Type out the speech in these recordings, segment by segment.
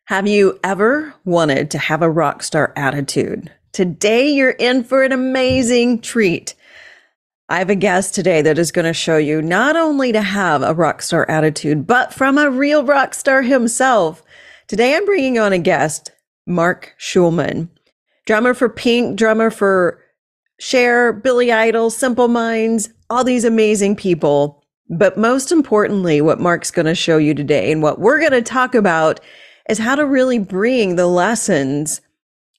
Have you ever wanted to have a rock star attitude? Today, you're in for an amazing treat. I have a guest today that is going to show you not only to have a rock star attitude, but from a real rock star himself. Today, I'm bringing on a guest, Mark Schulman, drummer for Pink, drummer for Cher, Billy Idol, Simple Minds, all these amazing people. But most importantly, what Mark's going to show you today and what we're going to talk about is how to really bring the lessons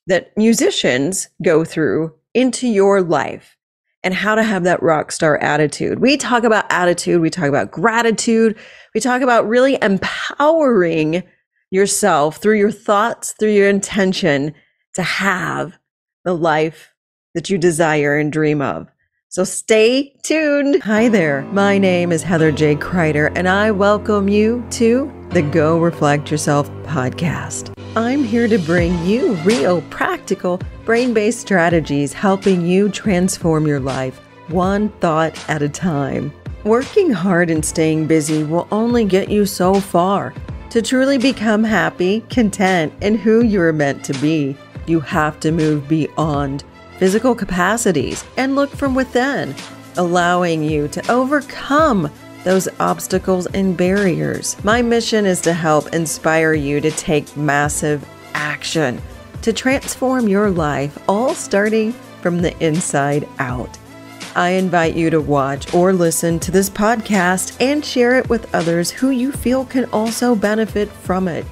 that musicians go through into your life and how to have that rock star attitude. We talk about attitude, we talk about gratitude, we talk about really empowering yourself through your thoughts, through your intention to have the life that you desire and dream of. So stay tuned. Hi there. My name is Heather J. Crider, and I welcome you to the Go Reflect Yourself podcast. I'm here to bring you real, practical, brain-based strategies helping you transform your life one thought at a time. Working hard and staying busy will only get you so far. To truly become happy, content, and who you're meant to be, you have to move beyond physical capacities and look from within, allowing you to overcome those obstacles and barriers. My mission is to help inspire you to take massive action to transform your life, all starting from the inside out. I invite you to watch or listen to this podcast and share it with others who you feel can also benefit from it.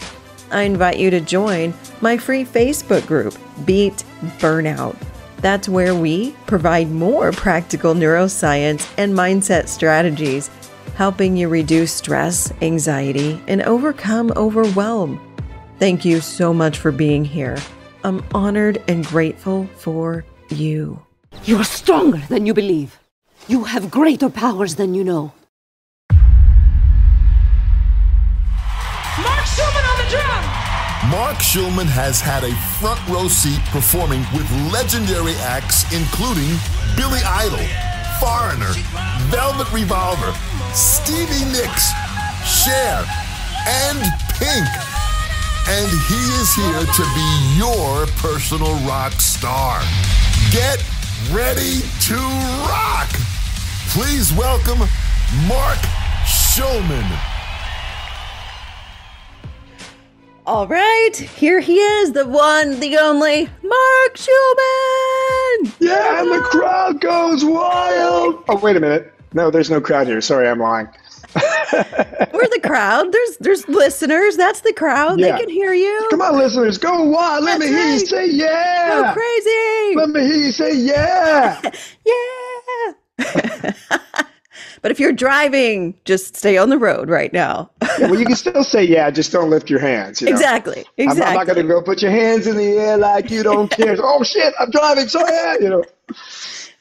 I invite you to join my free Facebook group, Beat Burnout. That's where we provide more practical neuroscience and mindset strategies, helping you reduce stress, anxiety, and overcome overwhelm. Thank you so much for being here. I'm honored and grateful for you. You are stronger than you believe. You have greater powers than you know. Mark Schulman on the drum! Mark Schulman has had a front row seat performing with legendary acts including Billy Idol, Foreigner, Velvet Revolver, Stevie Nicks, Cher, and Pink. And he is here to be your personal rock star. Get ready to rock! Please welcome Mark Schulman. All right, here he is, the one, the only, Mark Schulman! Yeah, and the crowd goes wild! Oh, wait a minute. No, there's no crowd here. Sorry, I'm lying. We're the crowd. There's listeners. That's the crowd. Yeah. They can hear you. Come on, listeners, go wild. Let me hear you say yeah. Go crazy. Let me hear you say yeah. Yeah. But if you're driving, just stay on the road right now. Yeah, well, you can still say yeah, just don't lift your hands. You know? Exactly. I'm not going to go put your hands in the air like you don't care. Oh, shit, I'm driving, so yeah,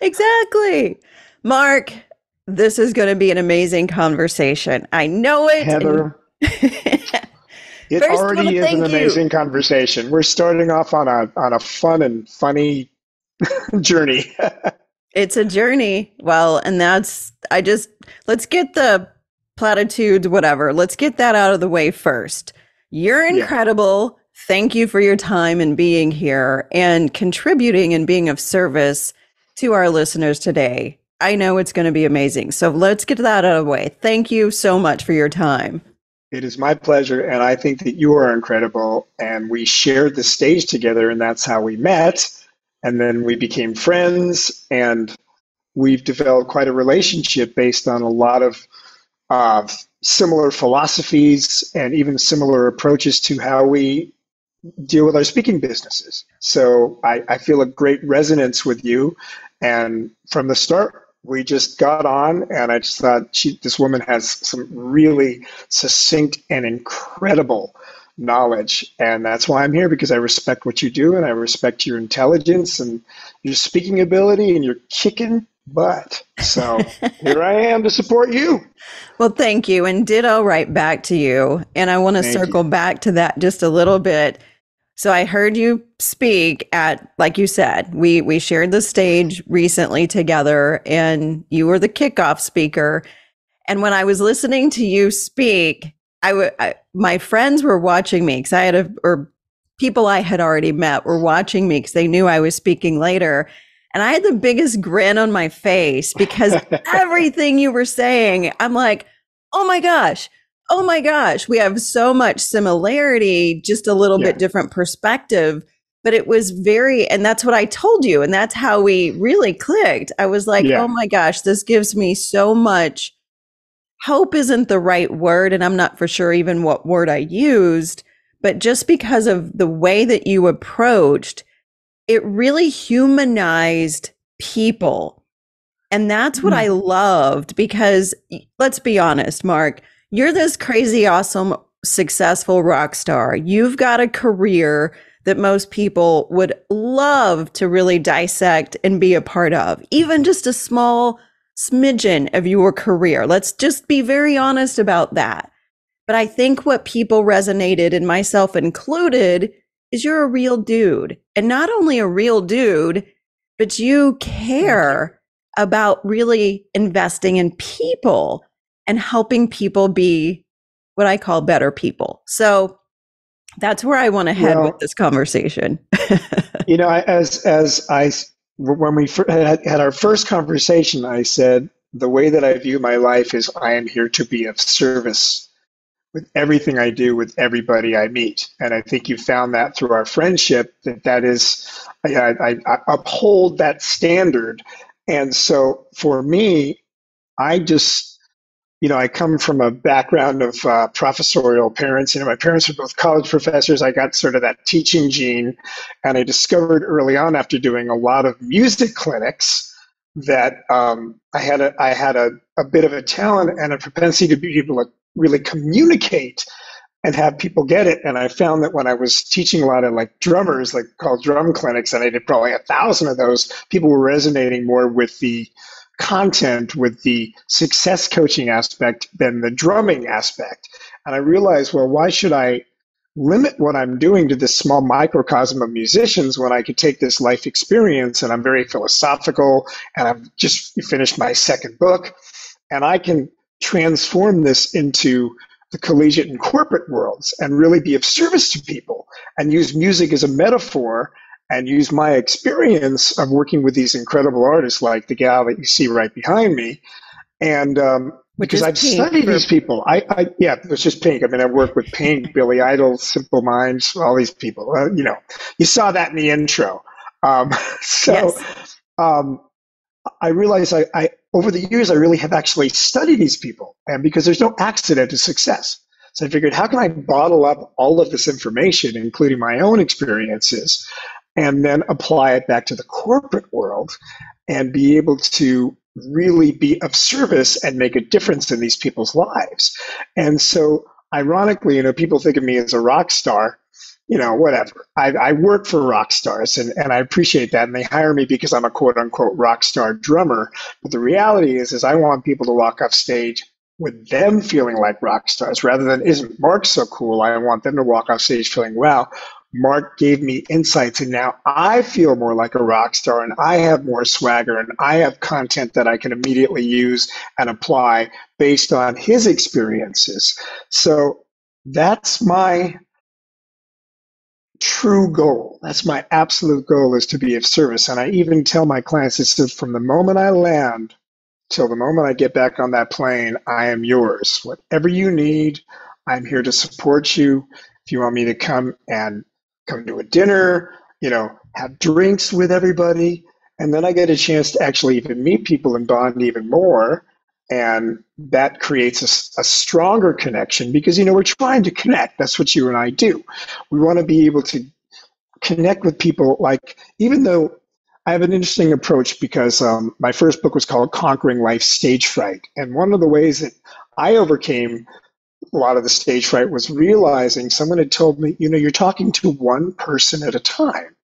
Exactly. Mark, this is going to be an amazing conversation. I know it. Heather, it First, already is an amazing conversation. We're starting off on a fun and funny journey. It's a journey. Well, and let's get the platitudes, whatever. Let's get that out of the way first. You're incredible. Yeah. Thank you for your time and being here and contributing and being of service to our listeners today. I know it's going to be amazing. So let's get that out of the way. Thank you so much for your time. It is my pleasure. And I think that you are incredible. And we shared the stage together, and that's how we met. And then we became friends, and we've developed quite a relationship based on a lot of similar philosophies and even similar approaches to how we deal with our speaking businesses. So I feel a great resonance with you. And from the start, we just got on, and I just thought this woman has some really succinct and incredible knowledge. And that's why I'm here, because I respect what you do, and I respect your intelligence and your speaking ability, and you're kicking butt. So here I am to support you. Well, thank you. And ditto right back to you. And I want to circle back to that just a little bit. So I heard you speak at, like you said, we shared the stage recently together, and you were the kickoff speaker. And when I was listening to you speak, my friends were watching me because or people I had already met were watching me because they knew I was speaking later. And I had the biggest grin on my face because everything you were saying, I'm like, oh my gosh, we have so much similarity, just a little bit different perspective. But it was and that's what I told you. And that's how we really clicked. I was like, oh my gosh, this gives me so much. Hope isn't the right word. And I'm not for sure even what word I used. But just because of the way that you approached, it really humanized people. And that's what I loved, because let's be honest, Mark, you're this crazy, awesome, successful rock star. You've got a career that most people would love to really dissect and be a part of, even just a small smidgen of your career. Let's just be very honest about that. But I think what people resonated, and myself included, is you're a real dude. And not only a real dude, but you care about really investing in people and helping people be what I call better people. So that's where I want to head with this conversation. You know, when we had our first conversation, I said, the way that I view my life is I am here to be of service with everything I do, with everybody I meet. And I think you found that through our friendship, that is, I uphold that standard. And so for me, I just, I come from a background of professorial parents. My parents were both college professors. I got sort of that teaching gene. And I discovered early on, after doing a lot of music clinics, that I had a bit of a talent and a propensity to be able to really communicate and have people get it. And I found that when I was teaching a lot of drummers, called drum clinics, and I did probably 1,000 of those, people were resonating more with the content, with the success coaching aspect than the drumming aspect. And I realized, well, why should I limit what I'm doing to this small microcosm of musicians when I could take this life experience? And I'm very philosophical, and I've just finished my second book, and I can transform this into the collegiate and corporate worlds and really be of service to people and use music as a metaphor and use my experience of working with these incredible artists like the gal that you see right behind me. And because I've studied these people, it was just Pink. I mean, I work with Pink, Billy Idol, Simple Minds, all these people. You saw that in the intro. I realized I over the years, I really have actually studied these people, and because there's no accident to success. So I figured, how can I bottle up all of this information, including my own experiences, and then apply it back to the corporate world and be able to really be of service and make a difference in these people's lives. And so ironically, people think of me as a rock star, whatever. I work for rock stars, and I appreciate that. And they hire me because I'm a quote unquote rock star drummer. But the reality is I want people to walk off stage with them feeling like rock stars rather than, isn't Mark so cool? I want them to walk off stage feeling, wow, Mark gave me insights, and now I feel more like a rock star, and I have more swagger, and I have content that I can immediately use and apply based on his experiences. So that's my true goal. That's my absolute goal, is to be of service. And I even tell my clients, this is from the moment I land till the moment I get back on that plane, I am yours. Whatever you need, I'm here to support you. If you want me to come to a dinner, have drinks with everybody, and then I get a chance to actually even meet people and bond even more. And that creates a stronger connection because, we're trying to connect. That's what you and I do. We want to be able to connect with people. Even though I have an interesting approach, because my first book was called Conquering Life's Stage Fright. And one of the ways that I overcame a lot of the stage fright was realizing someone had told me, you're talking to one person at a time.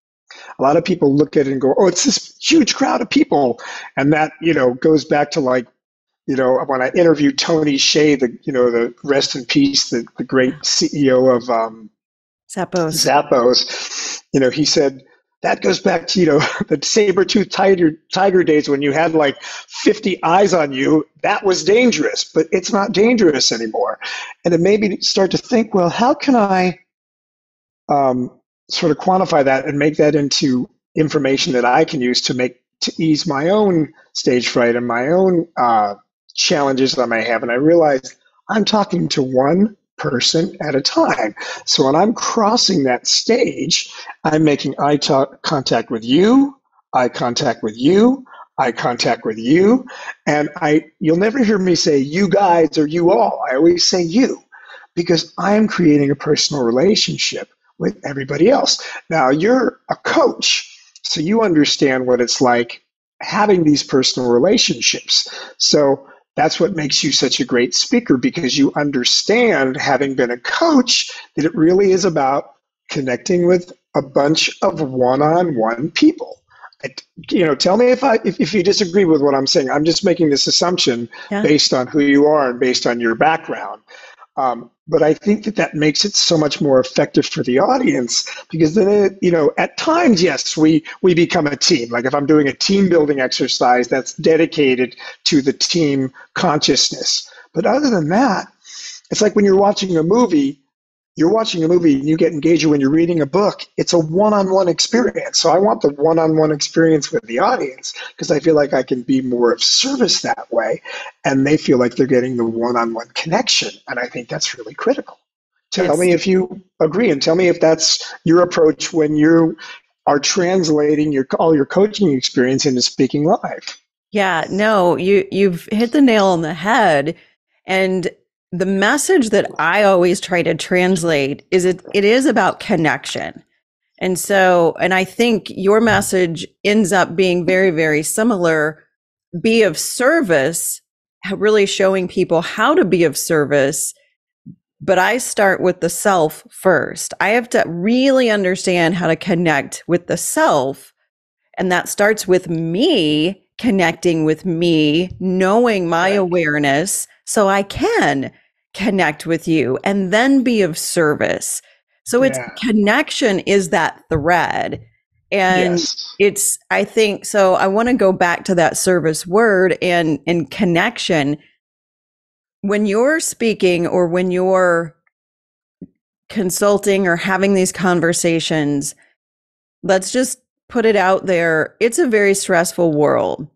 A lot of people look at it and go, oh, it's this huge crowd of people. And that, goes back to when I interviewed Tony Hsieh, the rest in peace, the great CEO of Zappos. He said, that goes back to, the saber-toothed tiger days when you had like 50 eyes on you. That was dangerous, but it's not dangerous anymore. And it made me start to think, well, how can I sort of quantify that and make that into information that I can use to ease my own stage fright and my own challenges that I may have. And I realized I'm talking to one person at a time. So when I'm crossing that stage, I'm making eye contact with you, eye contact with you, eye contact with you. And you'll never hear me say you guys or you all. I always say you, because I'm creating a personal relationship with everybody else. Now, you're a coach, so you understand what it's like having these personal relationships. So that's what makes you such a great speaker, because you understand, having been a coach, that it really is about connecting with a bunch of one-on-one people. Tell me if you disagree with what I'm saying. I'm just making this assumption based on who you are and based on your background. But I think that makes it so much more effective for the audience, because then, at times, yes, we become a team. Like if I'm doing a team building exercise that's dedicated to the team consciousness. But other than that, it's like when you're watching a movie and you get engaged. When you're reading a book, it's a one-on-one experience. So I want the one-on-one experience with the audience, because I feel like I can be more of service that way, and they feel like they're getting the one-on-one connection. And I think that's really critical. Tell me if you agree, and tell me if that's your approach when you are translating all your coaching experience into speaking live. Yeah, no, you've hit the nail on the head. And the message that I always try to translate is it is about connection. And I think your message ends up being very, very similar. Be of service, really showing people how to be of service. But I start with the self first. I have to really understand how to connect with the self. And that starts with me connecting with me, knowing my awareness, so I can connect with you and then be of service. So it's connection is that thread. And I think, so I want to go back to that service word and connection. When you're speaking or when you're consulting or having these conversations, let's just put it out there. It's a very stressful world.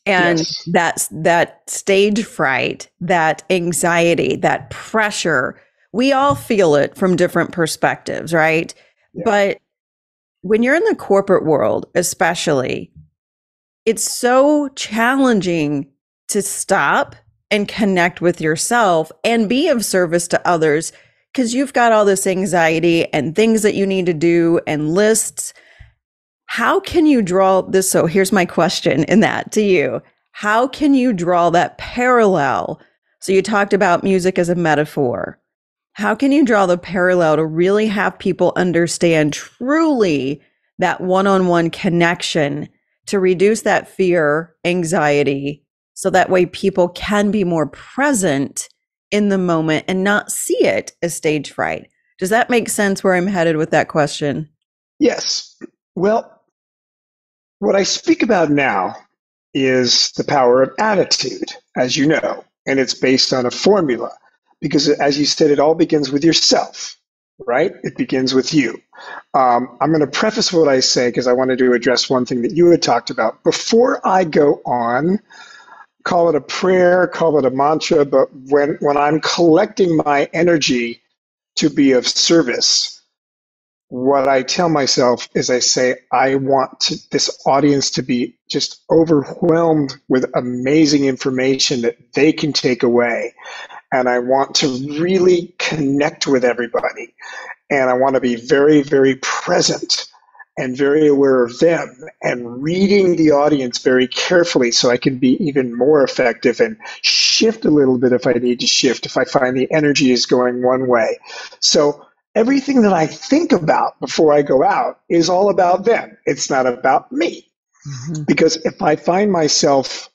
And that stage fright, that anxiety, that pressure, we all feel it from different perspectives, right? Yeah. But when you're in the corporate world, especially, it's so challenging to stop and connect with yourself and be of service to others, because you've got all this anxiety and things that you need to do and lists. How can you draw this? So here's my question in that to you. How can you draw that parallel? So you talked about music as a metaphor. How can you draw the parallel to really have people understand truly that one-on-one connection to reduce that fear, anxiety, so that way people can be more present in the moment and not see it as stage fright? Does that make sense where I'm headed with that question? Yes. Well, what I speak about now is the power of attitude, as you know, and it's based on a formula, because as you said, it all begins with yourself, right? It begins with you. I'm going to preface what I say because I wanted to address one thing that you had talked about. Before I go on, call it a prayer, call it a mantra, but when I'm collecting my energy to be of service, what I tell myself is I say, I want this audience to be just overwhelmed with amazing information that they can take away. And I want to really connect with everybody. And I want to be very, very present and very aware of them and reading the audience very carefully so I can be even more effective and shift a little bit if I need to shift, if I find the energy is going one way. So everything that I think about before I go out is all about them. It's not about me. Mm-hmm. Because if I find myself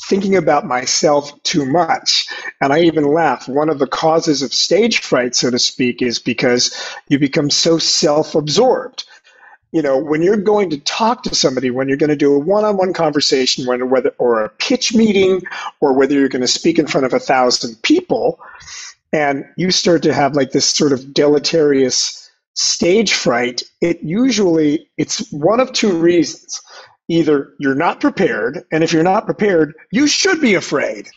thinking about myself too much, and I even laugh, one of the causes of stage fright, so to speak, is because you become so self-absorbed. when you're going to talk to somebody, when you're going to do a one-on-one conversation, whether or a pitch meeting, or whether you're going to speak in front of 1,000 people, and you start to have like this sort of deleterious stage fright, it's one of two reasons. Either you're not prepared, and if you're not prepared, you should be afraid.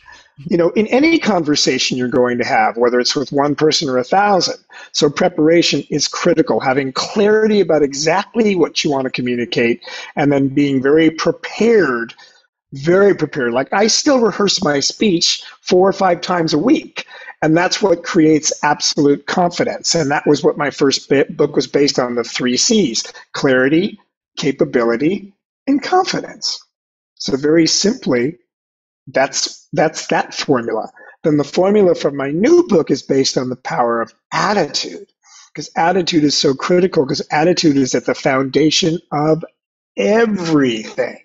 In any conversation you're going to have, whether it's with one person or 1,000. So preparation is critical, having clarity about exactly what you want to communicate, and then being very prepared. Like, I still rehearse my speech 4 or 5 times a week, and that's what creates absolute confidence. And that was what my first book was based on, the 3 C's: clarity, capability, and confidence. So very simply, that's that formula. Then the formula from my new book is based on the power of attitude, because attitude is so critical, because attitude is at the foundation of everything.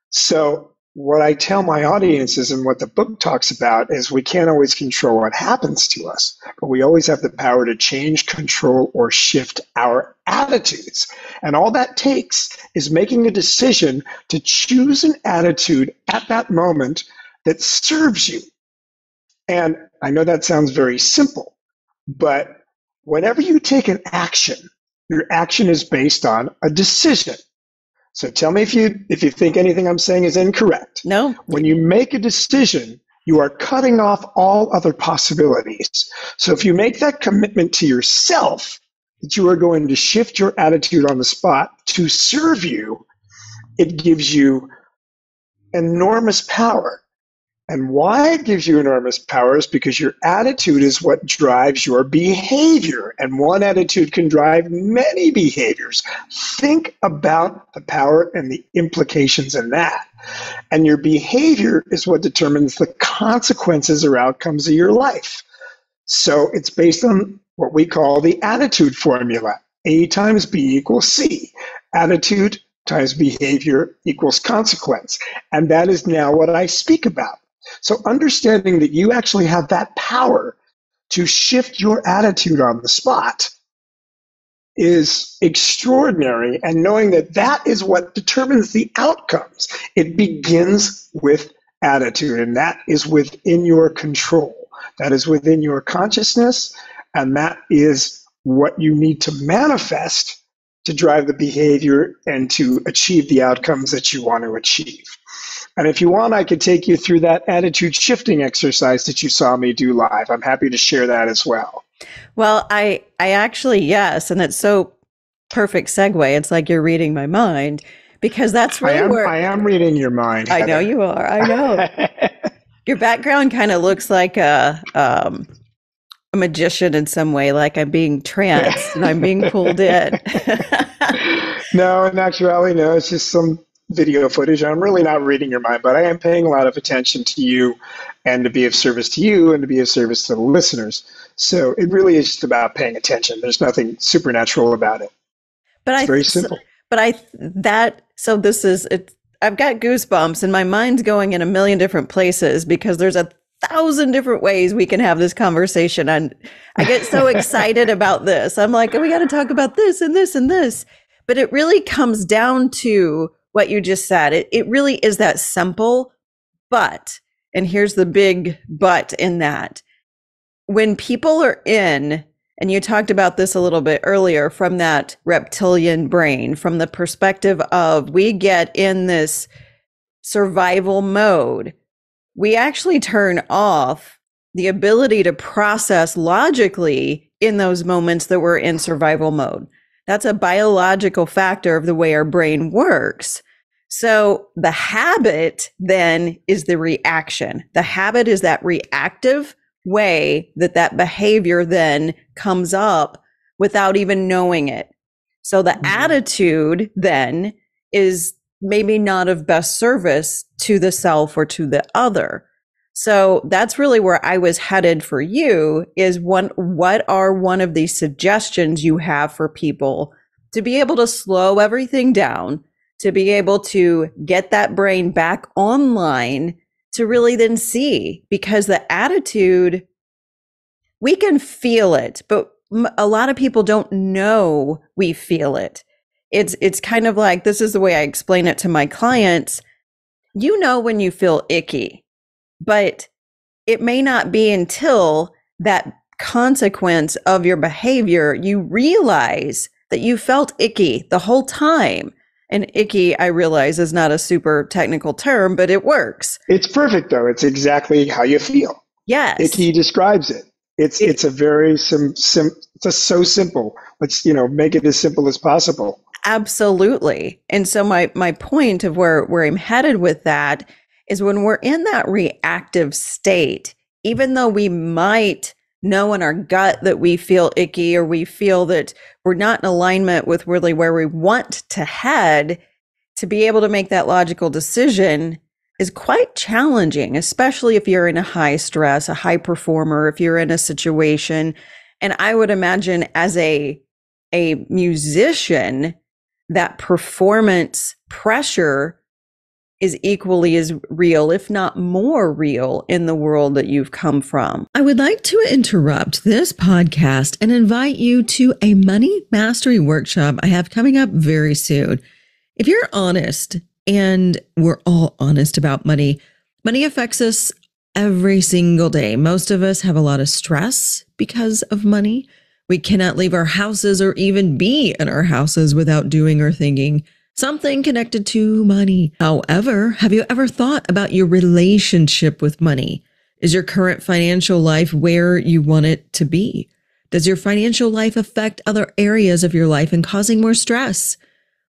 So what I tell my audiences and what the book talks about is we can't always control what happens to us, but we always have the power to change, control, or shift our attitudes. And all that takes is making a decision to choose an attitude at that moment that serves you. And I know that sounds very simple, but whenever you take an action, your action is based on a decision. So tell me if you think anything I'm saying is incorrect. No. When you make a decision, you are cutting off all other possibilities. So if you make that commitment to yourself that you are going to shift your attitude on the spot to serve you, it gives you enormous power. And why it gives you enormous power is because your attitude is what drives your behavior. And one attitude can drive many behaviors. Think about the power and the implications in that. And your behavior is what determines the consequences or outcomes of your life. So it's based on what we call the attitude formula. A times B equals C. Attitude times behavior equals consequence. And that is now what I speak about. So understanding that you actually have that power to shift your attitude on the spot is extraordinary, and knowing that that is what determines the outcomes. It begins with attitude, and that is within your control. That is within your consciousness, and that is what you need to manifest to drive the behavior and to achieve the outcomes that you want to achieve. And if you want, I could take you through that attitude shifting exercise that you saw me do live. I'm happy to share that as well. Well, I actually, yes. And it's so perfect segue. It's like you're reading my mind, because that's really I am reading your mind, Heather. I know you are. I know. Your background kind of looks like a magician in some way, like I'm being tranced and I'm being pulled in. No, in actuality, no. It's just some video footage. I'm really not reading your mind, but I am paying a lot of attention to you, and to be of service to you and to be of service to the listeners. So it really is just about paying attention. There's nothing supernatural about it. But it's very simple. I've got goosebumps and my mind's going in a million different places, because there's 1,000 different ways we can have this conversation. And I get so excited about this. I'm like, oh, we got to talk about this and this and this. But it really comes down to what you just said. It really is that simple, but, and here's the big but in that, when people are in, and you talked about this a little bit earlier, from that reptilian brain, from the perspective of we get in this survival mode, we actually turn off the ability to process logically in those moments that we're in survival mode. That's a biological factor of the way our brain works. So the habit then is the reaction. The habit is that reactive way that behavior then comes up without even knowing it. So the attitude then is maybe not of best service to the self or to the other. So that's really where I was headed for you, is what are one of these suggestions you have for people to be able to slow everything down, to be able to get that brain back online, to really then see, because the attitude, we can feel it, but a lot of people don't know we feel it. It's kind of like, this is the way I explain it to my clients. You know when you feel icky, but it may not be until that consequence of your behavior you realize that you felt icky the whole time. And icky, I realize, is not a super technical term, but it works. It's perfect, though. It's exactly how you feel. Yes. Icky describes it. It's a very it's so simple. Let's make it as simple as possible. Absolutely. And so my point of where I'm headed with that is, when we're in that reactive state, even though we might know in our gut that we feel icky, or we feel that we're not in alignment with really where we want to head, to be able to make that logical decision is quite challenging, especially if you're in a high stress, a high performer, if you're in a situation. And I would imagine, as a musician, that performance pressure is equally as real, if not more real, in the world that you've come from. I would like to interrupt this podcast and invite you to a money mastery workshop I have coming up very soon. If you're honest, and we're all honest about money, money affects us every single day. Most of us have a lot of stress because of money. We cannot leave our houses or even be in our houses without doing or thinking something connected to money. However, have you ever thought about your relationship with money? Is your current financial life where you want it to be? Does your financial life affect other areas of your life and causing more stress?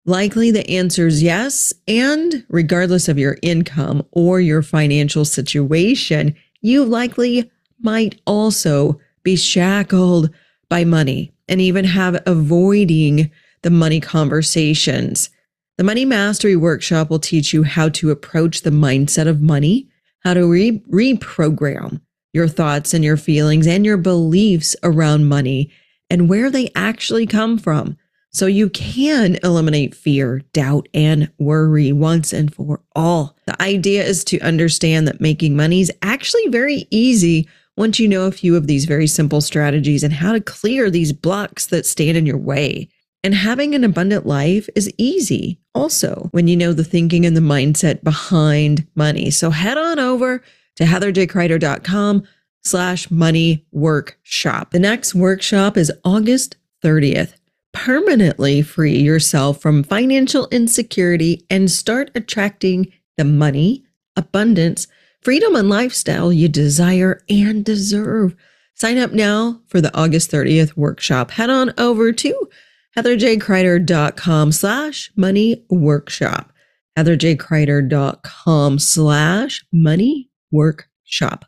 Likely the answer is yes. And regardless of your income or your financial situation, you likely might also be shackled by money and even have avoiding the money conversations. The Money Mastery Workshop will teach you how to approach the mindset of money, how to reprogram your thoughts and your feelings and your beliefs around money, and where they actually come from, so you can eliminate fear, doubt, and worry once and for all. The idea is to understand that making money is actually very easy once you know a few of these very simple strategies and how to clear these blocks that stand in your way. And having an abundant life is easy also when you know the thinking and the mindset behind money. So head on over to heatherjcrider.com/money workshop. The next workshop is August 30th. Permanently free yourself from financial insecurity and start attracting the money, abundance, freedom, and lifestyle you desire and deserve. Sign up now for the August 30th workshop. Head on over to heatherjcrider.com/money workshop. heatherjcrider.com/money workshop.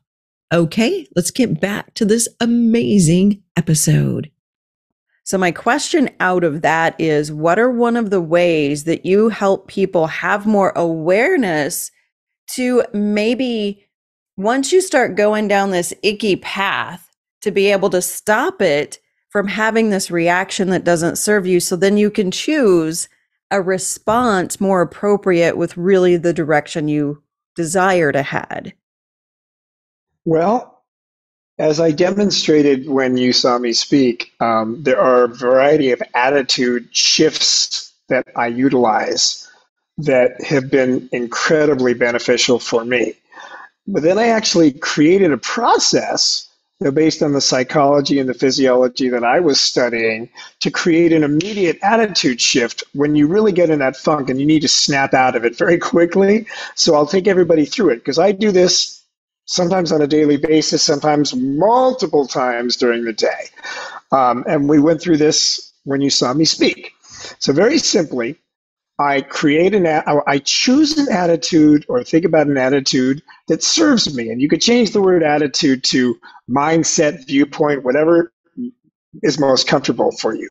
Okay, let's get back to this amazing episode. So my question out of that is, what are one of the ways that you help people have more awareness to, maybe once you start going down this icky path, to be able to stop it from having this reaction that doesn't serve you, so then you can choose a response more appropriate with really the direction you desire to head? Well, as I demonstrated when you saw me speak, there are a variety of attitude shifts that I utilize that have been incredibly beneficial for me. But then I actually created a process, based on the psychology and the physiology that I was studying, to create an immediate attitude shift when you really get in that funk and you need to snap out of it very quickly. So I'll take everybody through it, because I do this sometimes on a daily basis, sometimes multiple times during the day. And we went through this when you saw me speak. So very simply, I choose an attitude, or think about an attitude that serves me. And you could change the word attitude to mindset, viewpoint, whatever is most comfortable for you.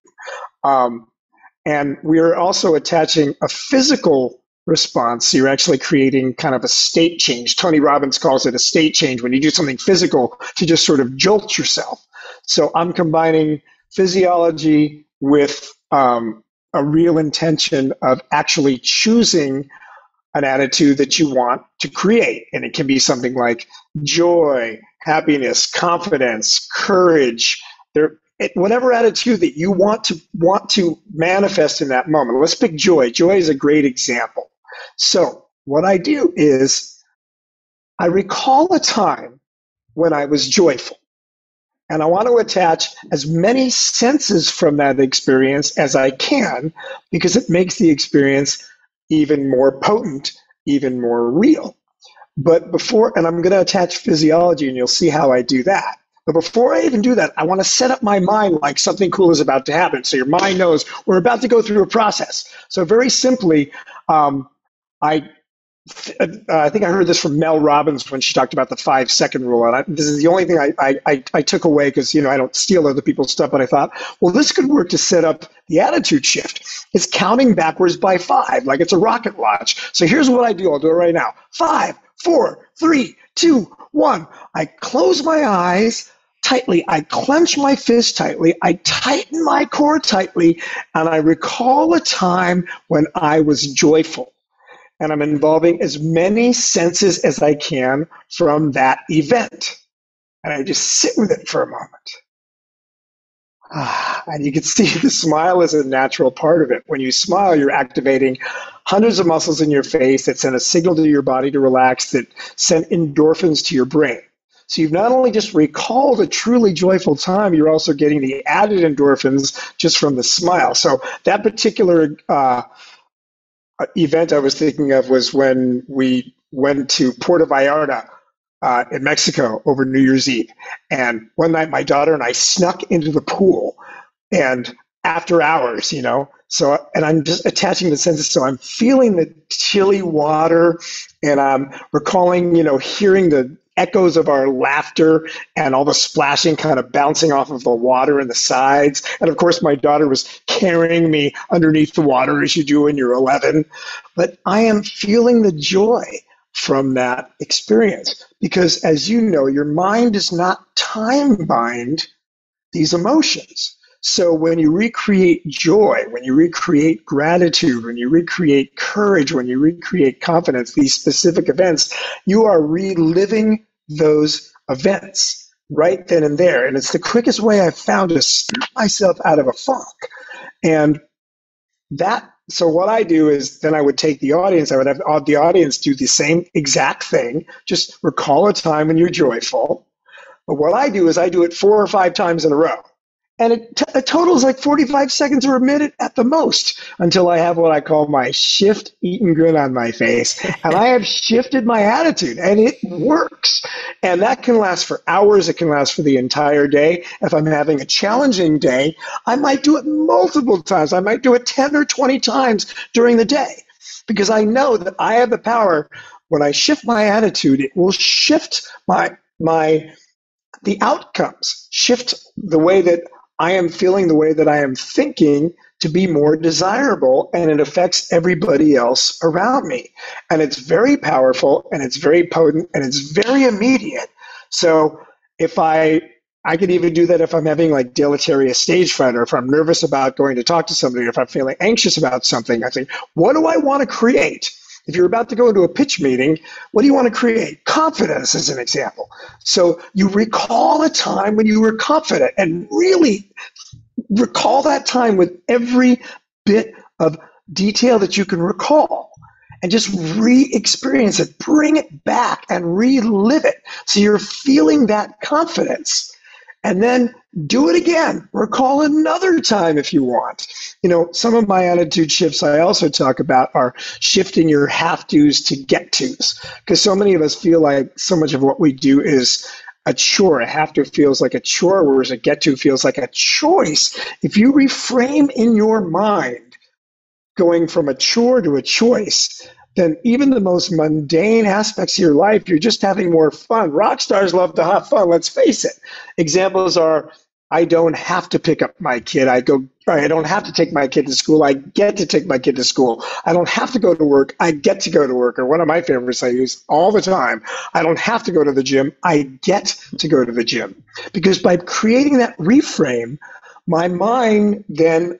And we're also attaching a physical response. So you're actually creating kind of a state change. Tony Robbins calls it a state change, when you do something physical to just sort of jolt yourself. So I'm combining physiology with a real intention of actually choosing an attitude that you want to create. And it can be something like joy, happiness, confidence, courage. whatever attitude that you want to manifest in that moment. Let's pick joy. Joy is a great example. So what I do is I recall a time when I was joyful. And I want to attach as many senses from that experience as I can, because it makes the experience even more potent, even more real. But and I'm going to attach physiology, and you'll see how I do that. But before I even do that, I want to set up my mind like something cool is about to happen. So your mind knows we're about to go through a process. So very simply, I think I heard this from Mel Robbins when she talked about the 5-second rule. And this is the only thing I took away, because, I don't steal other people's stuff, but I thought, well, this could work to set up the attitude shift. It's counting backwards by 5, like it's a rocket launch. So here's what I do. I'll do it right now. 5, 4, 3, 2, 1. I close my eyes tightly. I clench my fist tightly. I tighten my core tightly. And I recall a time when I was joyful. And I'm involving as many senses as I can from that event. And I just sit with it for a moment. And you can see the smile is a natural part of it. When you smile, you're activating hundreds of muscles in your face that send a signal to your body to relax, that send endorphins to your brain. So you've not only just recalled a truly joyful time, you're also getting the added endorphins just from the smile. So that particular event I was thinking of was when we went to Puerto Vallarta in Mexico over New Year's Eve. And one night my daughter and I snuck into the pool, and after hours, and I'm just attaching the senses. So I'm feeling the chilly water, and I'm recalling, hearing the echoes of our laughter and all the splashing kind of bouncing off of the water and the sides. And of course, my daughter was carrying me underneath the water, as you do when you're 11. But I am feeling the joy from that experience, because, as you know, your mind does not time bind these emotions. So when you recreate joy, when you recreate gratitude, when you recreate courage, when you recreate confidence, these specific events, you are reliving those events right then and there. And it's the quickest way I've found to snap myself out of a funk. And so what I do is then I would take the audience, I would have the audience do the same exact thing, just recall a time when you're joyful. But what I do is I do it 4 or 5 times in a row. And it totals like 45 seconds or a minute at the most, until I have what I call my shift, eat, and grin on my face. And I have shifted my attitude, and it works. And that can last for hours. It can last for the entire day. If I'm having a challenging day, I might do it multiple times. I might do it 10 or 20 times during the day, because I know that I have the power. When I shift my attitude, it will shift the outcomes, shift the way that I am feeling, the way that I am thinking, to be more desirable, and it affects everybody else around me. And it's very powerful, and it's very potent, and it's very immediate. So if I could even do that if I'm having like deleterious stage fright, or if I'm nervous about going to talk to somebody, or if I'm feeling anxious about something. I think, what do I want to create? If you're about to go into a pitch meeting, what do you want to create? Confidence is an example. So you recall a time when you were confident, and really recall that time with every bit of detail that you can recall, and just re-experience it. Bring it back and relive it, so you're feeling that confidence. And then do it again. Recall another time if you want. Some of my attitude shifts I also talk about are shifting your have-tos to get-tos, because so many of us feel like so much of what we do is a chore. A have-to feels like a chore, whereas a get-to feels like a choice. If you reframe in your mind going from a chore to a choice, then even the most mundane aspects of your life, you're just having more fun. Rock stars love to have fun, let's face it. Examples are, I don't have to pick up my kid. I don't have to take my kid to school. I get to take my kid to school. I don't have to go to work. I get to go to work. Or one of my favorites I use all the time, I don't have to go to the gym. I get to go to the gym. Because by creating that reframe, my mind then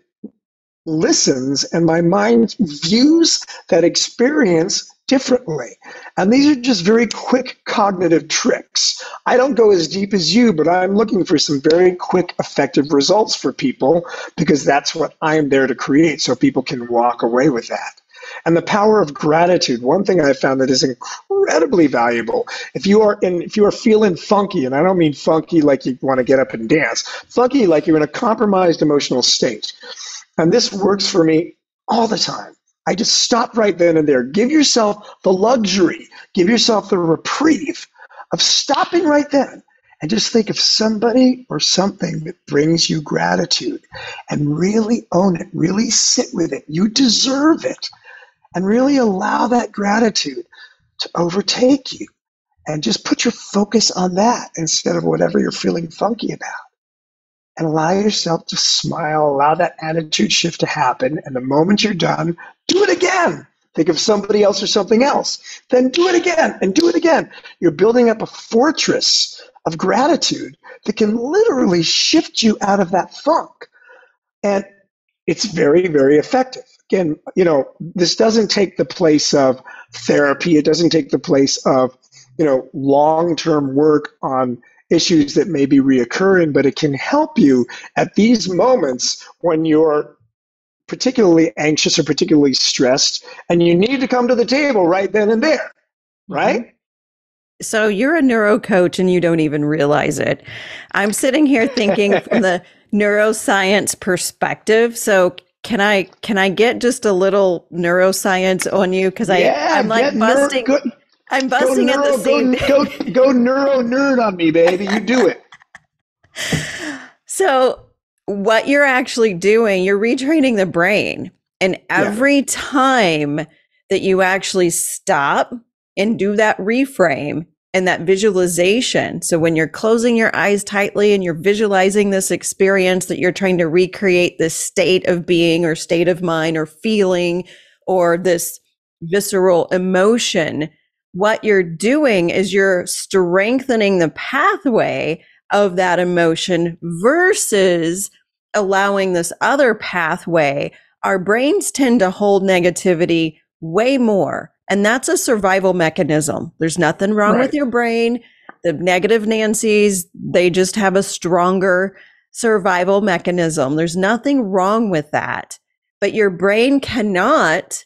listens, and my mind views that experience differently. And these are just very quick cognitive tricks. I don't go as deep as you, but I'm looking for some very quick, effective results for people because that's what I'm there to create, so people can walk away with that. And the power of gratitude, one thing I found that is incredibly valuable. If you are feeling funky, and I don't mean funky like you want to get up and dance, funky like you're in a compromised emotional state. And this works for me all the time. I just stop right then and there. Give yourself the luxury, give yourself the reprieve of stopping right then and just think of somebody or something that brings you gratitude and really own it, really sit with it. You deserve it. And really allow that gratitude to overtake you and just put your focus on that instead of whatever you're feeling funky about. And allow yourself to smile, allow that attitude shift to happen. And the moment you're done, do it again. Think of somebody else or something else. Then do it again and do it again. You're building up a fortress of gratitude that can literally shift you out of that funk. And it's very, very effective. Again, this doesn't take the place of therapy. It doesn't take the place of, long-term work on issues that may be reoccurring, but it can help you at these moments when you're particularly anxious or particularly stressed, and you need to come to the table right then and there, right? Mm-hmm. So you're a neurocoach and you don't even realize it. I'm sitting here thinking from the neuroscience perspective. So can I get just a little neuroscience on you? Because I'm like busting. I'm busting at the seams. Go neuro nerd on me, baby. You do it. So what you're actually doing, you're retraining the brain. And every time that you actually stop and do that reframe and that visualization. So when you're closing your eyes tightly and you're visualizing this experience that you're trying to recreate this state of being or state of mind or feeling or this visceral emotion, what you're doing is you're strengthening the pathway of that emotion versus allowing this other pathway. Our brains tend to hold negativity way more. And that's a survival mechanism. There's nothing wrong with your brain. The negative Nancys, they just have a stronger survival mechanism. There's nothing wrong with that. But your brain cannot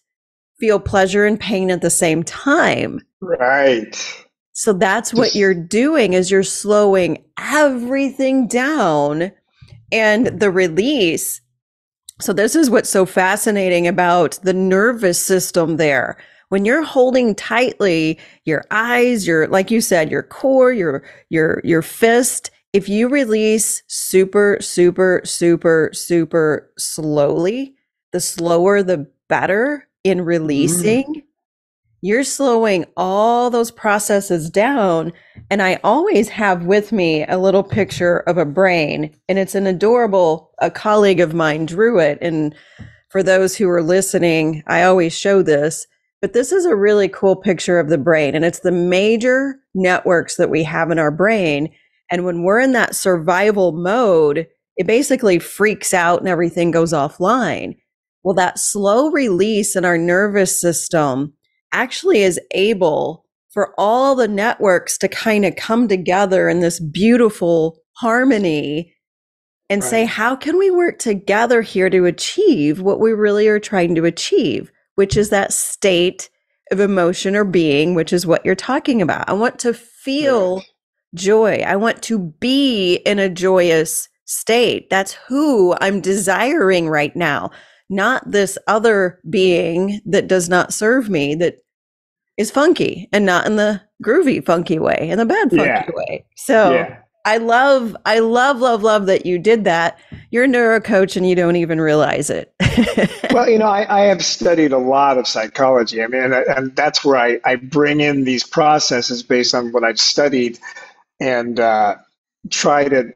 feel pleasure and pain at the same time. Right. So that's what you're doing is you're slowing everything down and the release. So this is what's so fascinating about the nervous system there. When you're holding tightly your eyes, like you said, your core, your fist, if you release super, super, super, super slowly, the slower, the better in releasing, you're slowing all those processes down. And I always have with me a little picture of a brain, and it's a colleague of mine drew it. And for those who are listening, I always show this. But this is a really cool picture of the brain, and it's the major networks that we have in our brain. And when we're in that survival mode, it basically freaks out and everything goes offline. Well, that slow release in our nervous system actually is able for all the networks to kind of come together in this beautiful harmony and say, how can we work together here to achieve what we really are trying to achieve? Which is that state of emotion or being, which is what you're talking about. I want to feel joy. I want to be in a joyous state. That's who I'm desiring right now, not this other being that does not serve me, that is funky and not in the groovy, funky way, in the bad, funky way. So I love that you did that. You're a neurocoach and you don't even realize it. Well, I have studied a lot of psychology. I mean, and that's where I bring in these processes based on what I've studied and try to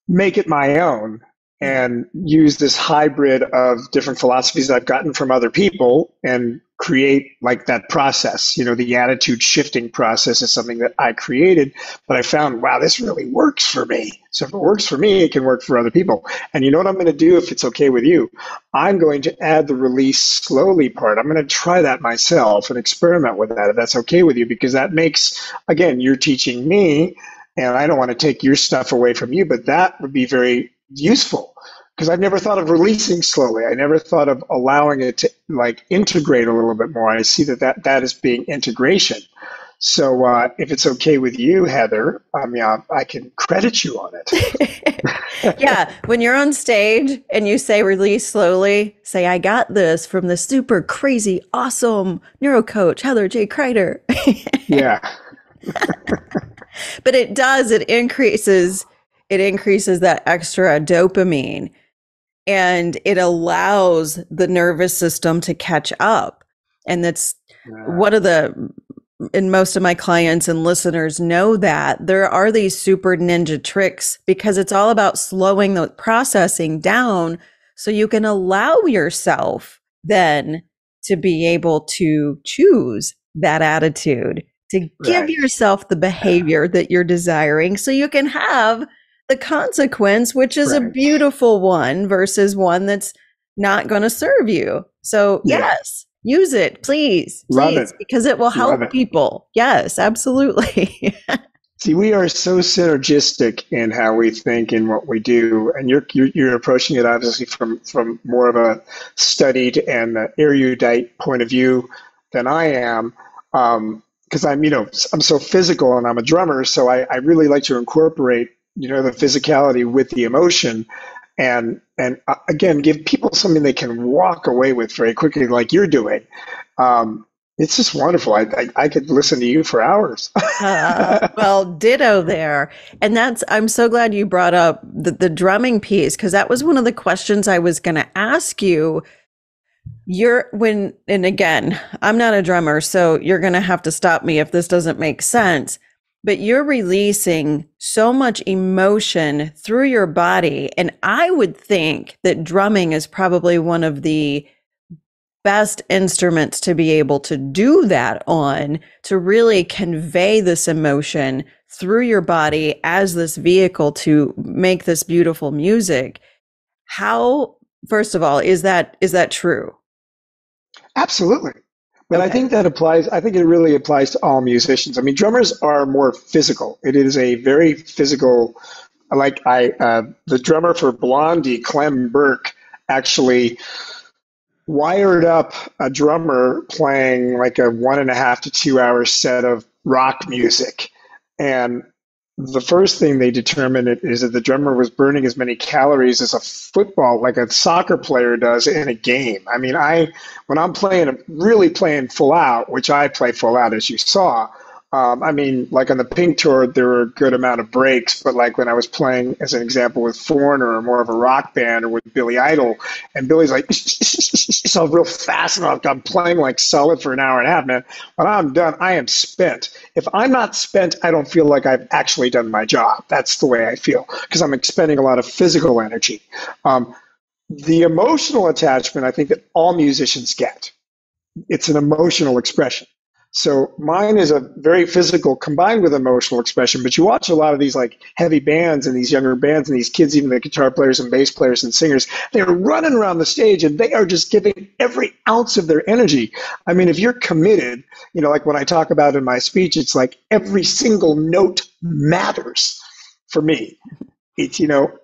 make it my own. and use this hybrid of different philosophies that I've gotten from other people and create like that process. The attitude shifting process is something that I created, but I found, wow, this really works for me. So if it works for me, it can work for other people. And you know what I'm going to do, if it's okay with you? I'm going to add the release slowly part. I'm going to try that myself and experiment with that, if that's okay with you, because that makes, again, you're teaching me, and I don't want to take your stuff away from you, but that would be very useful. Because I've never thought of releasing slowly. I never thought of allowing it to like integrate a little bit more. I see that is being integration. So if it's okay with you, Heather, I can credit you on it. Yeah, when you're on stage and you say release slowly, say, I got this from the super crazy, awesome neurocoach, Heather J. Crider. Yeah. But it increases that extra dopamine, and it allows the nervous system to catch up. And that's one of and most of my clients and listeners know that there are these super ninja tricks, because it's all about slowing the processing down so you can allow yourself then to be able to choose that attitude, to give yourself the behavior that you're desiring so you can have the consequence, which is a beautiful one versus one that's not going to serve you. So yes, use it, please, because it will help people. Yes, absolutely. See, we are so synergistic in how we think and what we do, and you're approaching it obviously from more of a studied and erudite point of view than I am. Because I'm so physical and I'm a drummer, so I really like to incorporate the physicality with the emotion, and again, give people something they can walk away with very quickly, like you're doing. It's just wonderful. I could listen to you for hours. Well, ditto there. And I'm so glad you brought up the drumming piece, because that was one of the questions I was going to ask you. And again, I'm not a drummer, so you're going to have to stop me if this doesn't make sense. But you're releasing so much emotion through your body. And I would think that drumming is probably one of the best instruments to be able to do that on, to really convey this emotion through your body as this vehicle to make this beautiful music. How, first of all, is that true? Absolutely. But I think that applies. I think it really applies to all musicians. I mean, drummers are more physical. It is a very physical, the drummer for Blondie, Clem Burke, actually wired up a drummer playing like a 1.5 to 2 hour set of rock music. And the first thing they determined is that the drummer was burning as many calories as a football, like a soccer player does in a game. I mean, when I'm really playing full out, which I play full out, as you saw, like on the Pink Tour, there were a good amount of breaks, but like when I was playing, as an example, with Foreigner or more of a rock band, or with Billy Idol, and Billy's like, so real fast, and I'm playing like solid for an hour and a half, man. When I'm done, I am spent. If I'm not spent, I don't feel like I've actually done my job. That's the way I feel, because I'm expending a lot of physical energy. The emotional attachment, I think that all musicians get. It's an emotional expression. So mine is a very physical combined with emotional expression, but you watch a lot of these like heavy bands and these younger bands and these kids, even the guitar players and bass players and singers, they're running around the stage and they are just giving every ounce of their energy. I mean, if you're committed, like when I talk about in my speech, it's like every single note matters for me. It's,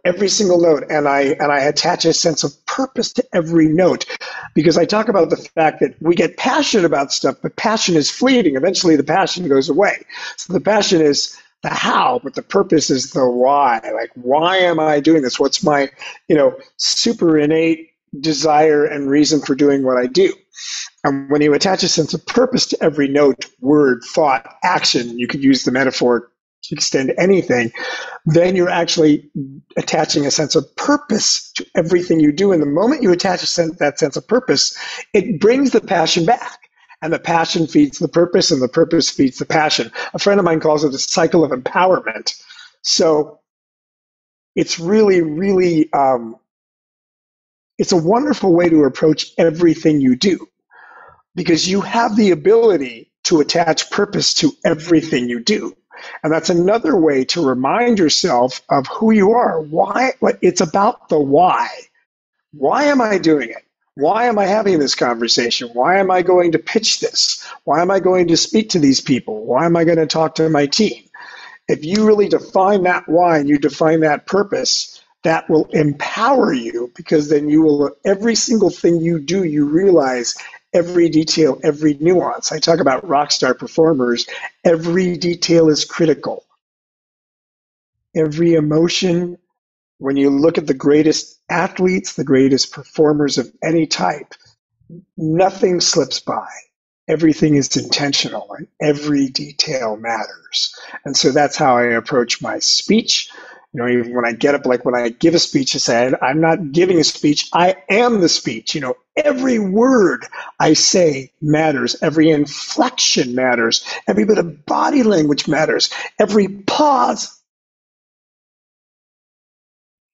every single note, and I attach a sense of purpose to every note, because I talk about the fact that we get passionate about stuff, but passion is fleeting. Eventually the passion goes away. So the passion is the how, but the purpose is the why. Like, why am I doing this? What's my, super innate desire and reason for doing what I do? And when you attach a sense of purpose to every note, word, thought, action, you could use the metaphor to extend anything, then you're actually attaching a sense of purpose to everything you do. And the moment you attach that sense of purpose, it brings the passion back. And the passion feeds the purpose, and the purpose feeds the passion. A friend of mine calls it a cycle of empowerment. So it's really, really it's a wonderful way to approach everything you do, because you have the ability to attach purpose to everything you do. And that's another way to remind yourself of who you are. Why? It's about the why. Why am I doing it? Why am I having this conversation? Why am I going to pitch this? Why am I going to speak to these people? Why am I going to talk to my team? If you really define that why and you define that purpose, that will empower you, because then you will, every single thing you do, you realize every detail, every nuance. I talk about rock star performers. Every detail is critical. Every emotion. When you look at the greatest athletes, the greatest performers of any type, nothing slips by. Everything is intentional and every detail matters. And so that's how I approach my speech. You know, even when I get up, like when I give a speech, I say, I'm not giving a speech, I am the speech. You know, every word I say matters. Every inflection matters. Every bit of body language matters. Every pause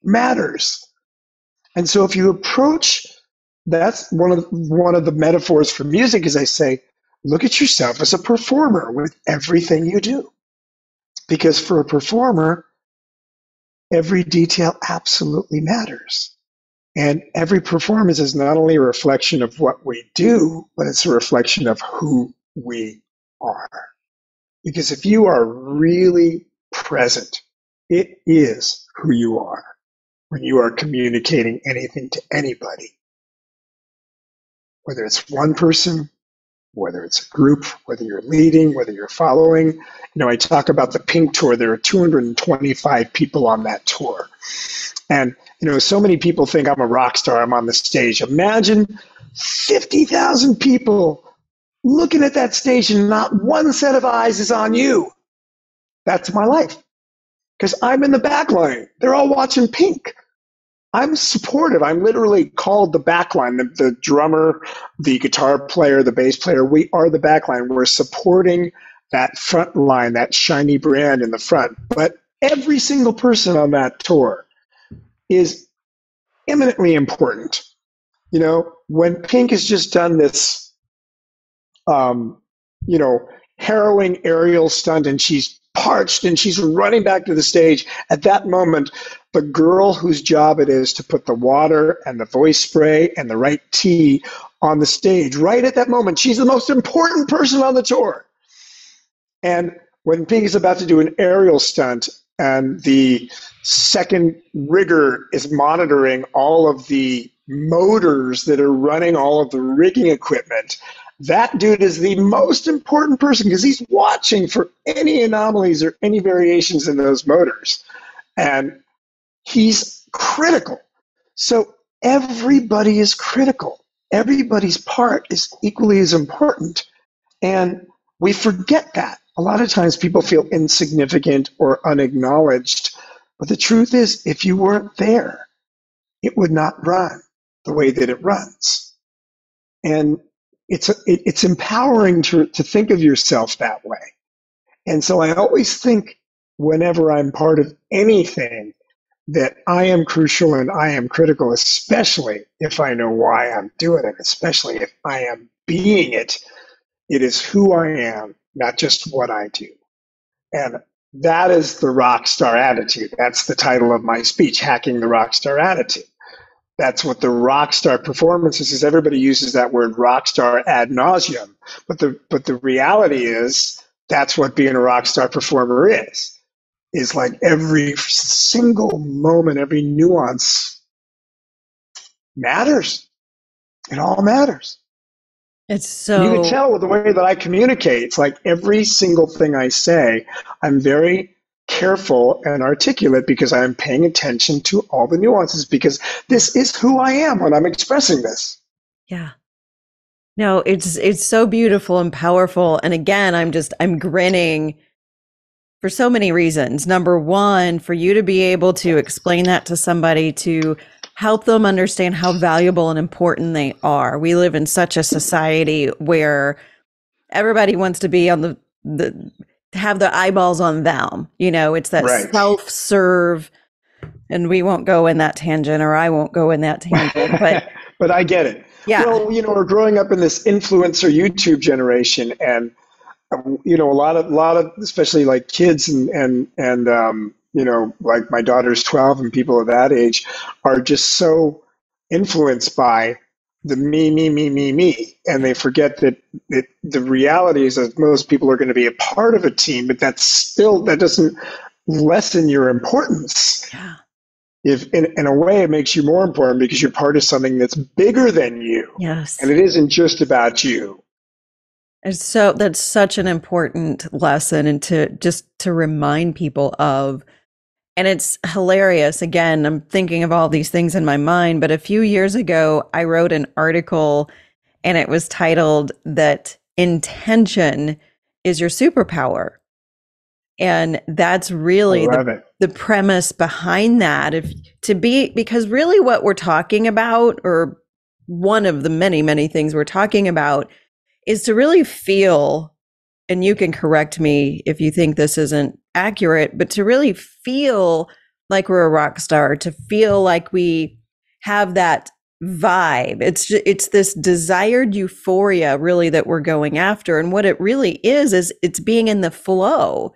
matters. And so if you approach, that's one of the metaphors for music is I say, look at yourself as a performer with everything you do. Because for a performer, every detail absolutely matters. And every performance is not only a reflection of what we do, but it's a reflection of who we are. Because if you are really present, it is who you are when you are communicating anything to anybody. Whether it's one person, whether it's a group, whether you're leading, whether you're following. You know, I talk about the Pink Tour. There are 225 people on that tour. And, you know, so many people think I'm a rock star, I'm on the stage. Imagine 50,000 people looking at that stage and not one set of eyes is on you. That's my life. Because I'm in the back line. They're all watching Pink. I'm supportive. I'm literally called the backline. The drummer, the guitar player, the bass player, we are the backline. We're supporting that front line, that shiny brand in the front. But every single person on that tour is eminently important. You know, when Pink has just done this, you know, harrowing aerial stunt and she's parched and she's running back to the stage, at that moment, the girl whose job it is to put the water and the voice spray and the right tea on the stage, right at that moment, she's the most important person on the tour. And when Pink is about to do an aerial stunt and the second rigger is monitoring all of the motors that are running all of the rigging equipment, that dude is the most important person because he's watching for any anomalies or any variations in those motors. And he's critical. So everybody is critical. Everybody's part is equally as important. And we forget that. A lot of times people feel insignificant or unacknowledged. But the truth is, if you weren't there, it would not run the way that it runs. And it's empowering to think of yourself that way. And so I always think whenever I'm part of anything that I am crucial and I am critical, especially if I know why I'm doing it, especially if I am being it. It is who I am, not just what I do. And that is the rock star attitude. That's the title of my speech, Hacking the Rock Star Attitude. That's what the rock star performance is. Everybody uses that word rock star ad nauseum. But the reality is that's what being a rock star performer is like every single moment, every nuance matters. It all matters. It's so... You can tell with the way that I communicate. It's like every single thing I say, I'm very careful and articulate because I'm paying attention to all the nuances because this is who I am when I'm expressing this. Yeah. No, it's so beautiful and powerful. And again, I'm grinning for so many reasons. Number one, for you to be able to explain that to somebody, to help them understand how valuable and important they are. We live in such a society where everybody wants to be on have the eyeballs on them. You know, it's that Right. self-serve And we won't go in that tangent, or I won't go in that tangent, but But I get it. yeah. Well, we're growing up in this influencer YouTube generation, and a lot of especially like kids and like my daughter's 12 and people of that age are just so influenced by the me, and they forget that the reality is that most people are going to be a part of a team, but that doesn't lessen your importance. Yeah. If in a way it makes you more important because you're part of something that's bigger than you. Yes. And it isn't just about you. And so that's such an important lesson, and to remind people of. And it's hilarious. Again, I'm thinking of all these things in my mind, but a few years ago, I wrote an article and it was titled that intention is your superpower. And that's really the premise behind that. Because really what we're talking about, or one of the many, many things we're talking about, is to really feel, and you can correct me if you think this isn't accurate, but to really feel like we're a rock star, to feel like we have that vibe. It's this desired euphoria really that we're going after. And what it really is it's being in the flow.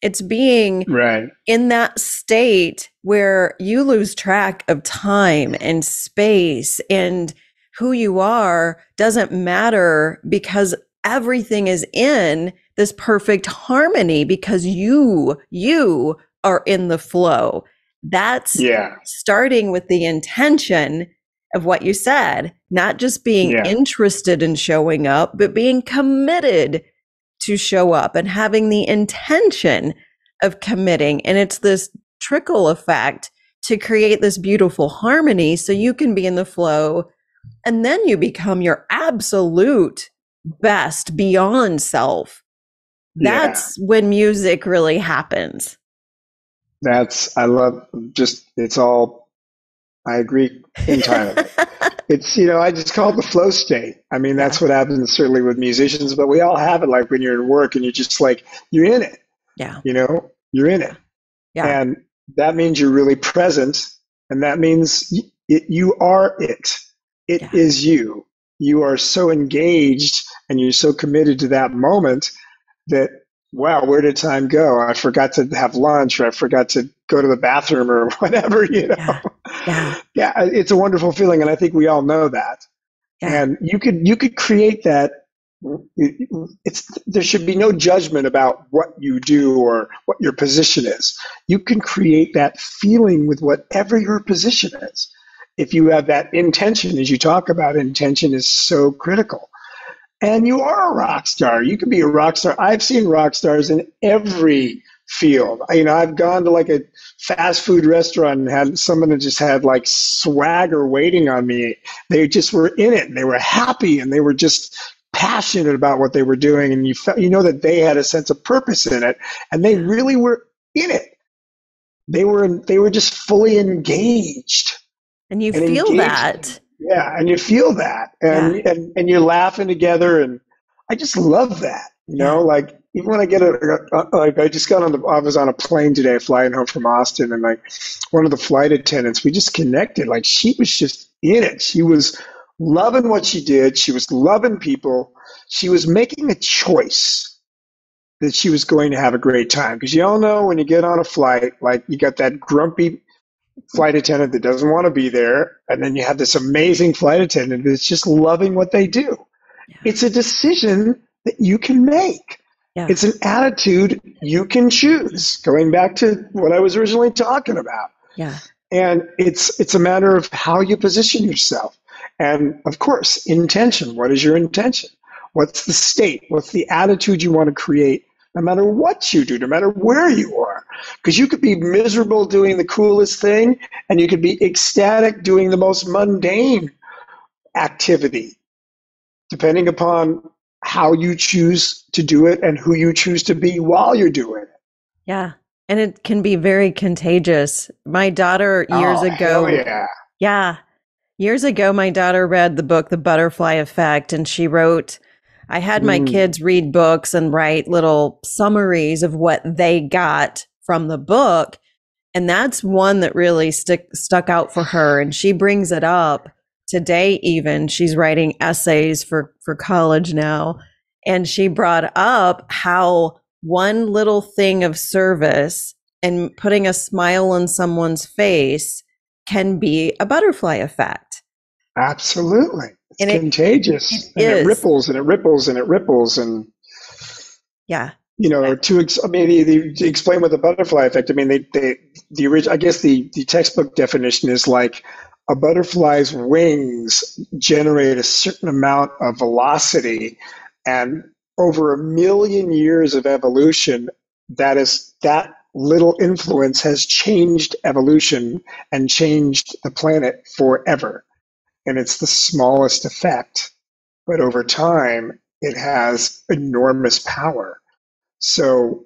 It's being in that state where you lose track of time and space, and who you are doesn't matter, because everything is in this perfect harmony because you are in the flow. That's starting with the intention of what you said, not just being interested in showing up, but being committed to show up and having the intention of committing. And it's this trickle effect to create this beautiful harmony so you can be in the flow, and then you become your absolute best beyond self. That's when music really happens. I agree entirely. It's, I just call it the flow state. I mean, that's what happens certainly with musicians, but we all have it, like when you're in work and you're just like, you're in it. Yeah. You're in it. Yeah. And that means you're really present. And that means you are it. It is you. You are so engaged and you're so committed to that moment that, wow, where did time go? I forgot to have lunch, or I forgot to go to the bathroom, or whatever, Yeah. It's a wonderful feeling. And I think we all know that. Yeah. And you could create that. There should be no judgment about what you do or what your position is. You can create that feeling with whatever your position is. If you have that intention, as you talk about, intention is so critical. And you are a rock star. You can be a rock star. I've seen rock stars in every field. I've gone to like a fast food restaurant and had someone that just had like swagger waiting on me. They just were in it, and they were happy, and they were just passionate about what they were doing. And you felt, that they had a sense of purpose in it, and they really were in it. They were just fully engaged. And you feel that. Yeah, and you feel that, and you're laughing together, and I just love that. Like even when I get I just I was on a plane today, flying home from Austin, and like one of the flight attendants, we just connected. Like she was just in it. She was loving what she did. She was loving people. She was making a choice that she was going to have a great time. Because you all know when you get on a flight, like you got that grumpy flight attendant that doesn't want to be there, and then you have this amazing flight attendant that's just loving what they do. Yeah. It's a decision that you can make. Yeah. It's an attitude you can choose, going back to what I was originally talking about. Yeah. And it's a matter of how you position yourself. And of course, intention. What is your intention? What's the state? What's the attitude you want to create? No matter what you do, no matter where you are. Because you could be miserable doing the coolest thing, and you could be ecstatic doing the most mundane activity, depending upon how you choose to do it and who you choose to be while you're doing it. Yeah. And it can be very contagious. My daughter years ago. Yeah. Years ago, my daughter read the book, The Butterfly Effect, and she wrote, I had my kids read books and write little summaries of what they got from the book. And that's one that really stuck out for her. And she brings it up today, even. She's writing essays for college now. And she brought up how one little thing of service and putting a smile on someone's face can be a butterfly effect. Absolutely. It's And contagious. It ripples and it ripples and it ripples. And yeah. To explain what the butterfly effect, I mean, the original, I guess the textbook definition is like a butterfly's wings generate a certain amount of velocity, and over 1 million years of evolution, that little influence has changed evolution and changed the planet forever. And it's the smallest effect, but over time, it has enormous power. So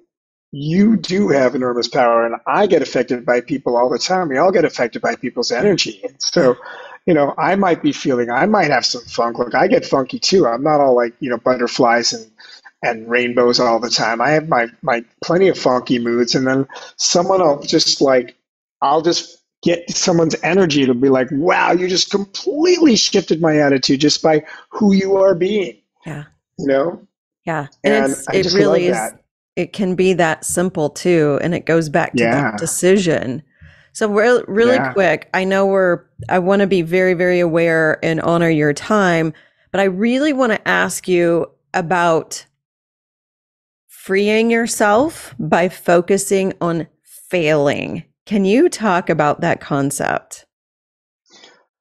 you do have enormous power, and I get affected by people all the time. We all get affected by people's energy. So, I might have some funk. Look, I get funky too. I'm not all like, butterflies and rainbows all the time. I have my plenty of funky moods, and then someone will I'll just get someone's energy to be like, wow, you just completely shifted my attitude just by who you are being. Yeah. Yeah. And it really is. It can be that simple too. And it goes back to that decision. So really quick, I know I want to be very, very aware and honor your time, but I really want to ask you about freeing yourself by focusing on failing. Can you talk about that concept?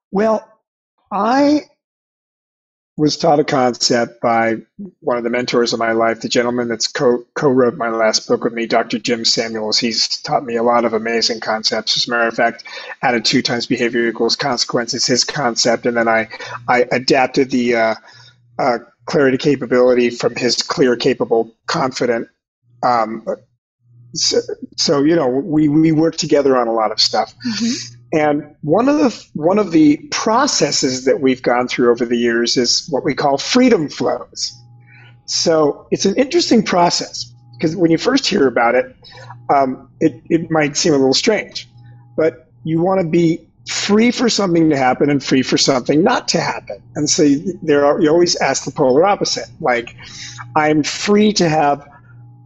Well, I was taught a concept by one of the mentors of my life, the gentleman that's co-wrote my last book with me, Dr. Jim Samuels. He's taught me a lot of amazing concepts. As a matter of fact, attitude times behavior equals consequence is his concept. And then I adapted the clarity capability from his clear, capable, confident. So we work together on a lot of stuff. Mm-hmm. And one of the processes that we've gone through over the years is what we call freedom flows. So it's an interesting process because when you first hear about it, it might seem a little strange, but you want to be free for something to happen and free for something not to happen. And so you always ask the polar opposite. Like, I'm free to have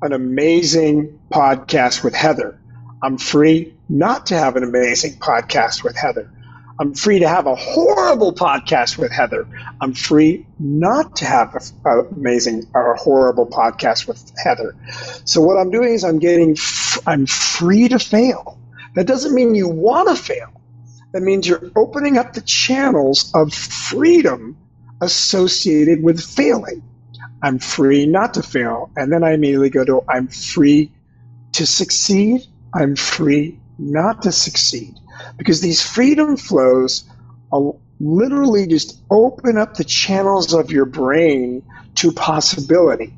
an amazing podcast with Heather. I'm free not to have an amazing podcast with Heather. I'm free to have a horrible podcast with Heather. I'm free not to have an amazing or horrible podcast with Heather. So what I'm doing is I'm free to fail. That doesn't mean you want to fail. That means you're opening up the channels of freedom associated with failing. I'm free not to fail. And then I immediately go to, I'm free to succeed. I'm free not to succeed. Because these freedom flows literally just open up the channels of your brain to possibility.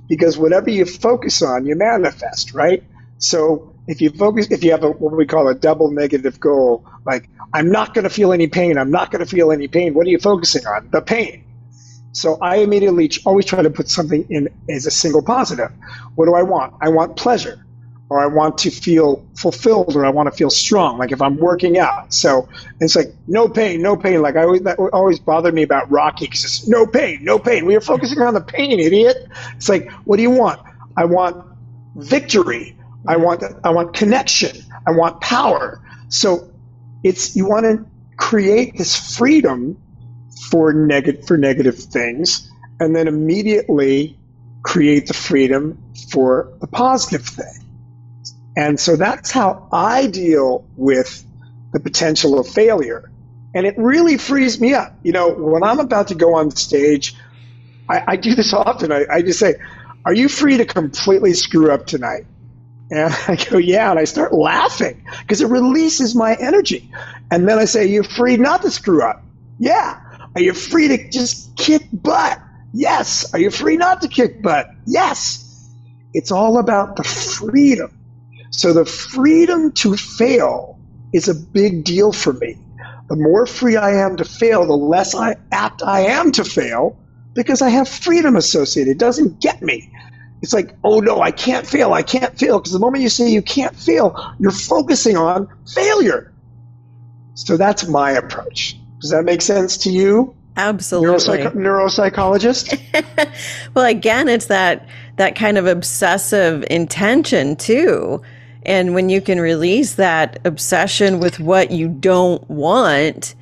Because whatever you focus on, you manifest, right? So if you have what we call a double negative goal, like, I'm not going to feel any pain, I'm not going to feel any pain, what are you focusing on? The pain. So I immediately always try to put something in as a single positive. What do I want? I want pleasure. Or I want to feel fulfilled, or I want to feel strong, like if I'm working out. So it's like, no pain, no pain. Like that always bothered me about Rocky, because it's no pain, no pain. We are focusing on the pain, idiot. It's like, what do you want? I want victory. I want connection. I want power. So you want to create this freedom for negative things, and then immediately create the freedom for the positive thing. And so that's how I deal with the potential of failure. And it really frees me up. When I'm about to go on stage, I do this often. I just say, are you free to completely screw up tonight? And I go, yeah. And I start laughing because it releases my energy. And then I say, you're free not to screw up? Yeah. Are you free to just kick butt? Yes. Are you free not to kick butt? Yes. It's all about the freedom. So the freedom to fail is a big deal for me. The more free I am to fail, the less apt I am to fail, because I have freedom associated. It doesn't get me. it's like, oh no, I can't fail. I can't fail. Because the moment you say you can't fail, you're focusing on failure. So that's my approach. Does that make sense to you? Absolutely. Neuropsychologist? Well, again, it's that kind of obsessive intention too. And when you can release that obsession with what you don't want,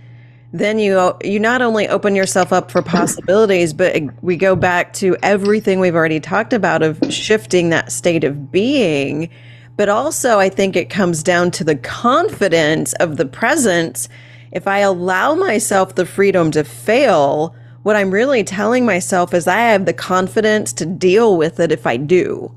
then you not only open yourself up for possibilities, but we go back to everything we've already talked about of shifting that state of being. But also, I think it comes down to the confidence of the presence. If I allow myself the freedom to fail, what I'm really telling myself is I have the confidence to deal with it if I do.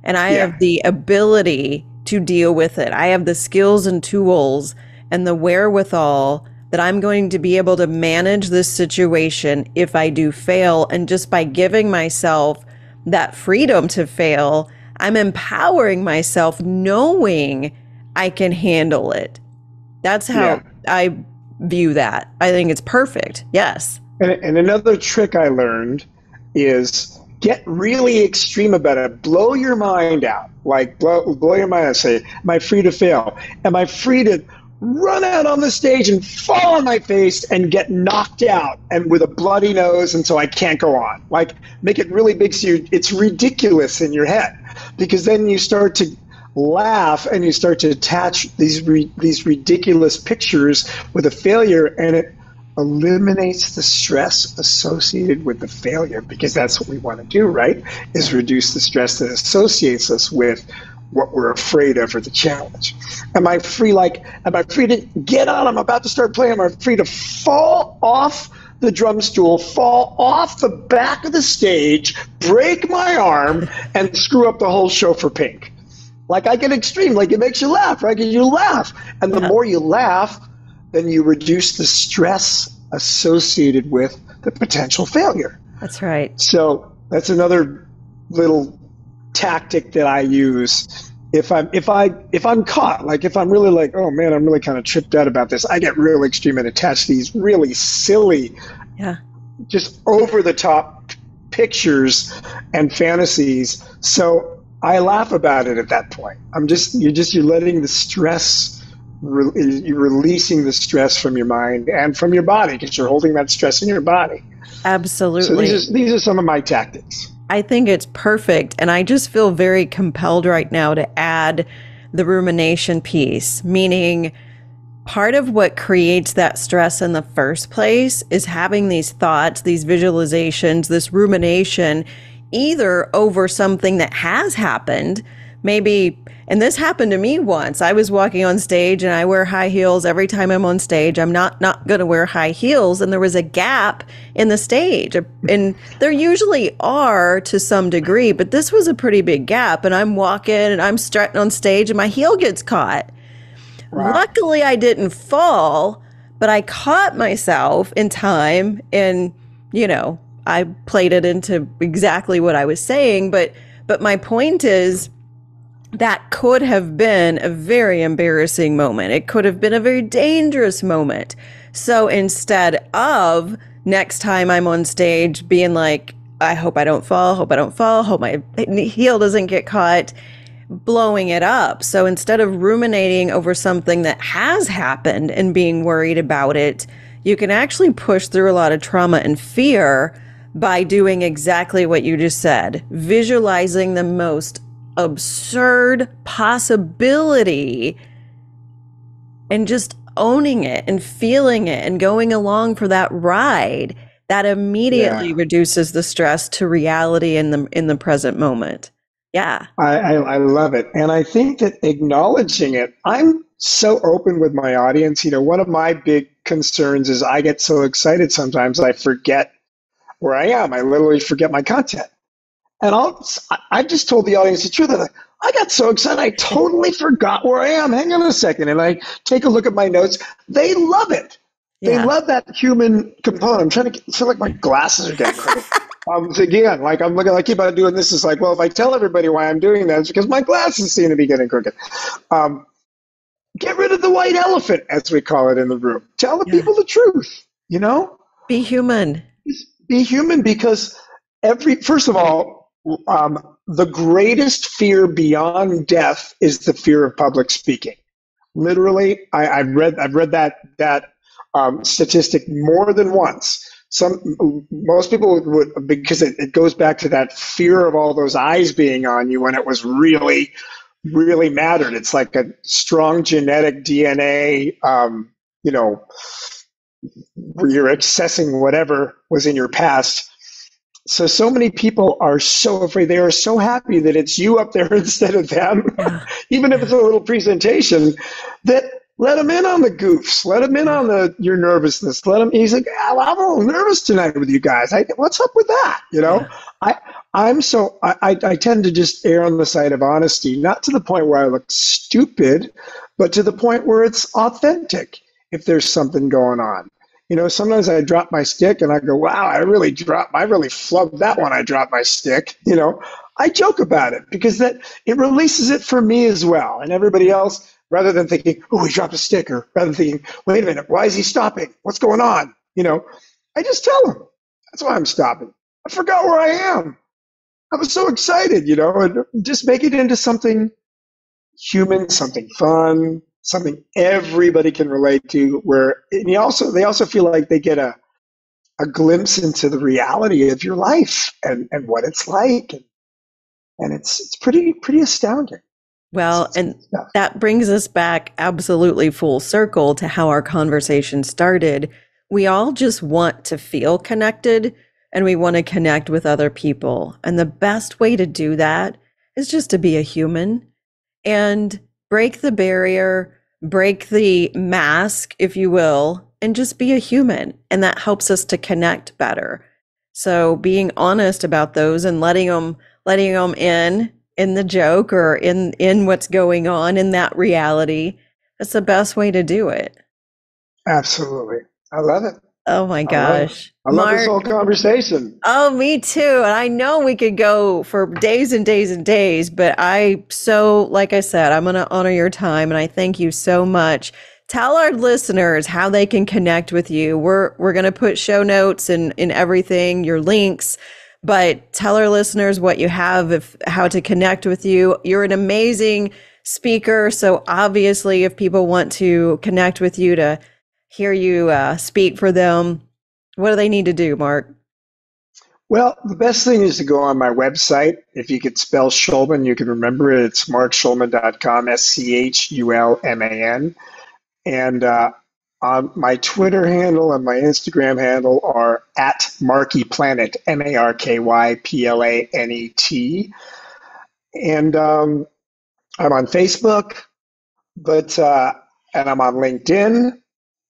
And I have the ability to deal with it. I have the skills and tools and the wherewithal that I'm going to be able to manage this situation if I do fail. And just by giving myself that freedom to fail, I'm empowering myself knowing I can handle it. That's how I view that. I think it's perfect. Yes. And another trick I learned is get really extreme about it. Blow your mind out. Like blow your mind out. Say, am I free to fail? Am I free to run out on the stage and fall on my face and get knocked out and with a bloody nose and so I can't go on? Like, make it really big so it's ridiculous in your head, because then you start to laugh and you start to attach these ridiculous pictures with a failure, and it eliminates the stress associated with the failure, because that's what we want to do, right? Is reduce the stress that associates us with what we're afraid of or the challenge. Am I free to get on? I'm about to start playing. Am I free to fall off the drum stool, fall off the back of the stage, break my arm, and screw up the whole show for Pink? Like, I get extreme. Like, it makes you laugh, right? Because you laugh. And the more you laugh, then you reduce the stress associated with the potential failure. That's right. So that's another little tactic that I use. If I'm caught, like if I'm really like, oh man, I'm really kind of tripped out about this, I get real extreme and attach these really silly, just over the top pictures and fantasies. So I laugh about it at that point. You're letting the stress, you're releasing the stress from your mind and from your body, because you're holding that stress in your body. Absolutely. So these are some of my tactics. I think it's perfect. And I just feel very compelled right now to add the rumination piece, meaning part of what creates that stress in the first place is having these thoughts, these visualizations, this rumination, either over something that has happened, maybe. And this happened to me once. I was walking on stage and I wear high heels every time I'm on stage. I'm not going to wear high heels. And there was a gap in the stage. And there usually are to some degree, but this was a pretty big gap. And I'm walking and I'm strutting on stage and my heel gets caught. Wow. Luckily, I didn't fall, but I caught myself in time. And, I played it into exactly what I was saying. But my point is, that could have been a very embarrassing moment. It could have been a very dangerous moment. So instead of next time I'm on stage being like, I hope I don't fall, hope my heel doesn't get caught, blowing it up. So instead of ruminating over something that has happened and being worried about it, you can actually push through a lot of trauma and fear by doing exactly what you just said, visualizing the most absurd possibility and just owning it and feeling it and going along for that ride. That immediately reduces the stress to reality in the present moment. Yeah. I love it. And I think that acknowledging it, I'm so open with my audience. One of my big concerns is I get so excited sometimes I forget where I am. I literally forget my content. And I just told the audience the truth. I got so excited, I totally forgot where I am. Hang on a second. And I take a look at my notes. They love it. They love that human component. I'm trying to feel like my glasses are getting crooked. Again, I'm looking, I keep on doing this. It's like, well, if I tell everybody why I'm doing that, it's because my glasses seem to be getting crooked. Get rid of the white elephant, as we call it in the room. Tell the people the truth, Be human. Be human, because first of all, The greatest fear beyond death is the fear of public speaking. Literally, I've read that statistic more than once. Most people would, because it goes back to that fear of all those eyes being on you when it was really, really mattered. It's like a strong genetic DNA, where you're accessing whatever was in your past. So many people are so afraid. They are so happy that it's you up there instead of them, even if it's a little presentation, that let them in on the goofs. Let them in on your nervousness. He's like, I'm a little nervous tonight with you guys. What's up with that? Yeah. I tend to just err on the side of honesty, not to the point where I look stupid, but to the point where it's authentic if there's something going on. Sometimes I drop my stick and I go, wow, I really flubbed that one. I dropped my stick. I joke about it because it releases it for me as well. And everybody else, rather than thinking, oh, he dropped a stick, or rather than thinking, wait a minute, why is he stopping? What's going on? I just tell him, that's why I'm stopping. I forgot where I am. I was so excited, and just make it into something human, something fun, something everybody can relate to, they also feel like they get a glimpse into the reality of your life and what it's like. And it's pretty astounding. Well, and that brings us back absolutely full circle to how our conversation started. We all just want to feel connected, and we want to connect with other people. And the best way to do that is just to be a human and break the barrier, break the mask, if you will, and just be a human. And that helps us to connect better. So being honest about those and letting them in the joke or in what's going on in that reality, that's the best way to do it. Absolutely. I love it. Oh my gosh. I love this whole conversation. Oh, me too. And I know we could go for days and days and days, but like I said, I'm going to honor your time, and I thank you so much. Tell our listeners how they can connect with you. We're going to put show notes and in everything, your links, but tell our listeners what you have, how to connect with you. You're an amazing speaker. So obviously, if people want to connect with you to hear you speak for them, what do they need to do, Mark? Well, the best thing is to go on my website. If you could spell Schulman, you can remember it. It's markschulman.com, SCHULMAN. And on my Twitter handle and my Instagram handle are at MarkyPlanet, MarkyPlanet. And I'm on Facebook, and I'm on LinkedIn.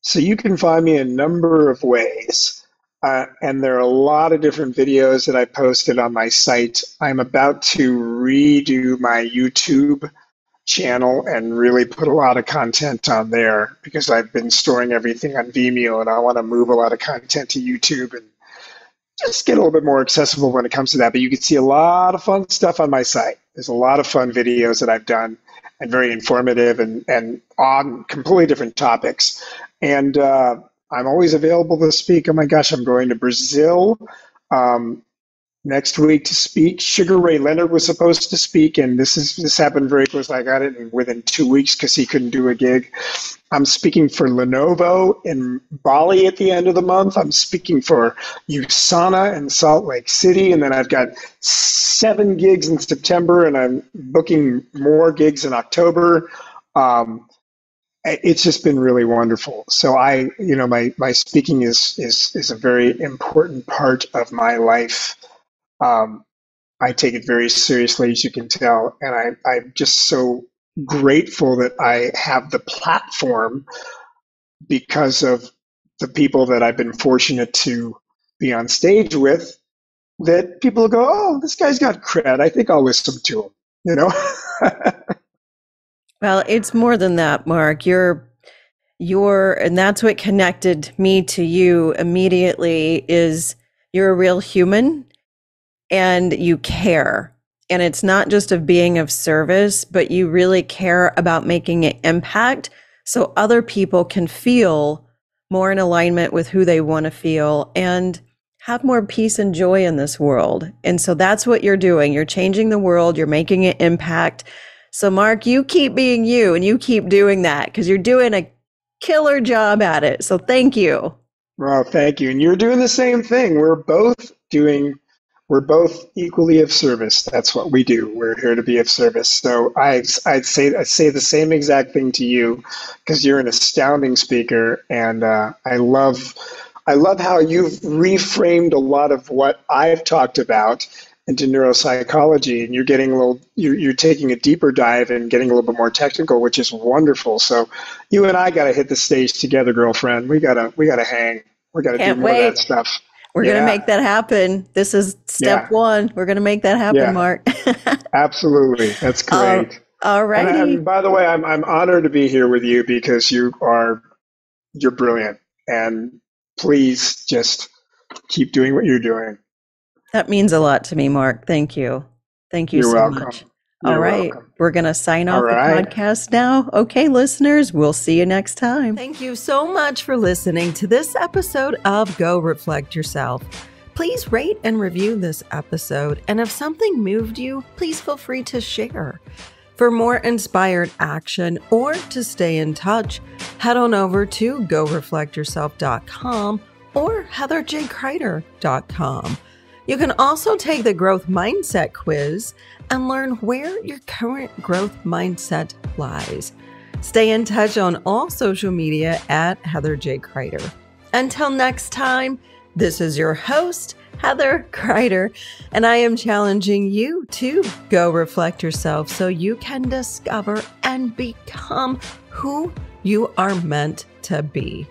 So you can find me a number of ways. And there are a lot of different videos that I posted on my site. I'm about to redo my YouTube channel and really put a lot of content on there because I've been storing everything on Vimeo, and I want to move a lot of content to YouTube and just get a little bit more accessible when it comes to that. But you can see a lot of fun stuff on my site. There's a lot of fun videos that I've done and very informative and on completely different topics. And I'm always available to speak. Oh my gosh, I'm going to Brazil next week to speak. Sugar Ray Leonard was supposed to speak, and this happened very close. I got it within 2 weeks because he couldn't do a gig. I'm speaking for Lenovo in Bali at the end of the month. I'm speaking for USANA in Salt Lake City, and then I've got 7 gigs in September, and I'm booking more gigs in October. It's just been really wonderful. So my speaking is a very important part of my life. I take it very seriously, as you can tell, and I'm just so grateful that I have the platform because of the people that I've been fortunate to be on stage with, that people go, oh, this guy's got cred. I think I'll listen to him, Well, it's more than that, Mark. And that's what connected me to you immediately, is you're a real human and you care. And it's not just of being of service, but you really care about making an impact so other people can feel more in alignment with who they want to feel and have more peace and joy in this world. And so that's what you're doing. You're changing the world. You're making an impact. So Mark, you keep being you and you keep doing that because you're doing a killer job at it. So thank you. Well, thank you. And you're doing the same thing. We're both equally of service. That's what we do. We're here to be of service. So I'd say the same exact thing to you because you're an astounding speaker. And I love how you've reframed a lot of what I've talked about into neuropsychology, and you're taking a deeper dive and getting a little bit more technical, which is wonderful. So you and I got to hit the stage together, girlfriend. We gotta hang. We gotta do more of that stuff. We're gonna make that happen. This is step one. We're gonna make that happen, Mark. Absolutely, that's great. All righty. And by the way, I'm honored to be here with you because you're brilliant, and please just keep doing what you're doing. That means a lot to me, Mark. Thank you. Thank you so much. All right. We're going to sign off the podcast now. Okay, listeners, we'll see you next time. Thank you so much for listening to this episode of Go Reflect Yourself. Please rate and review this episode. And if something moved you, please feel free to share. For more inspired action or to stay in touch, head on over to goreflectyourself.com or heatherjcrider.com. You can also take the growth mindset quiz and learn where your current growth mindset lies. Stay in touch on all social media at Heather J. Crider. Until next time, this is your host, Heather Crider, and I am challenging you to go reflect yourself so you can discover and become who you are meant to be.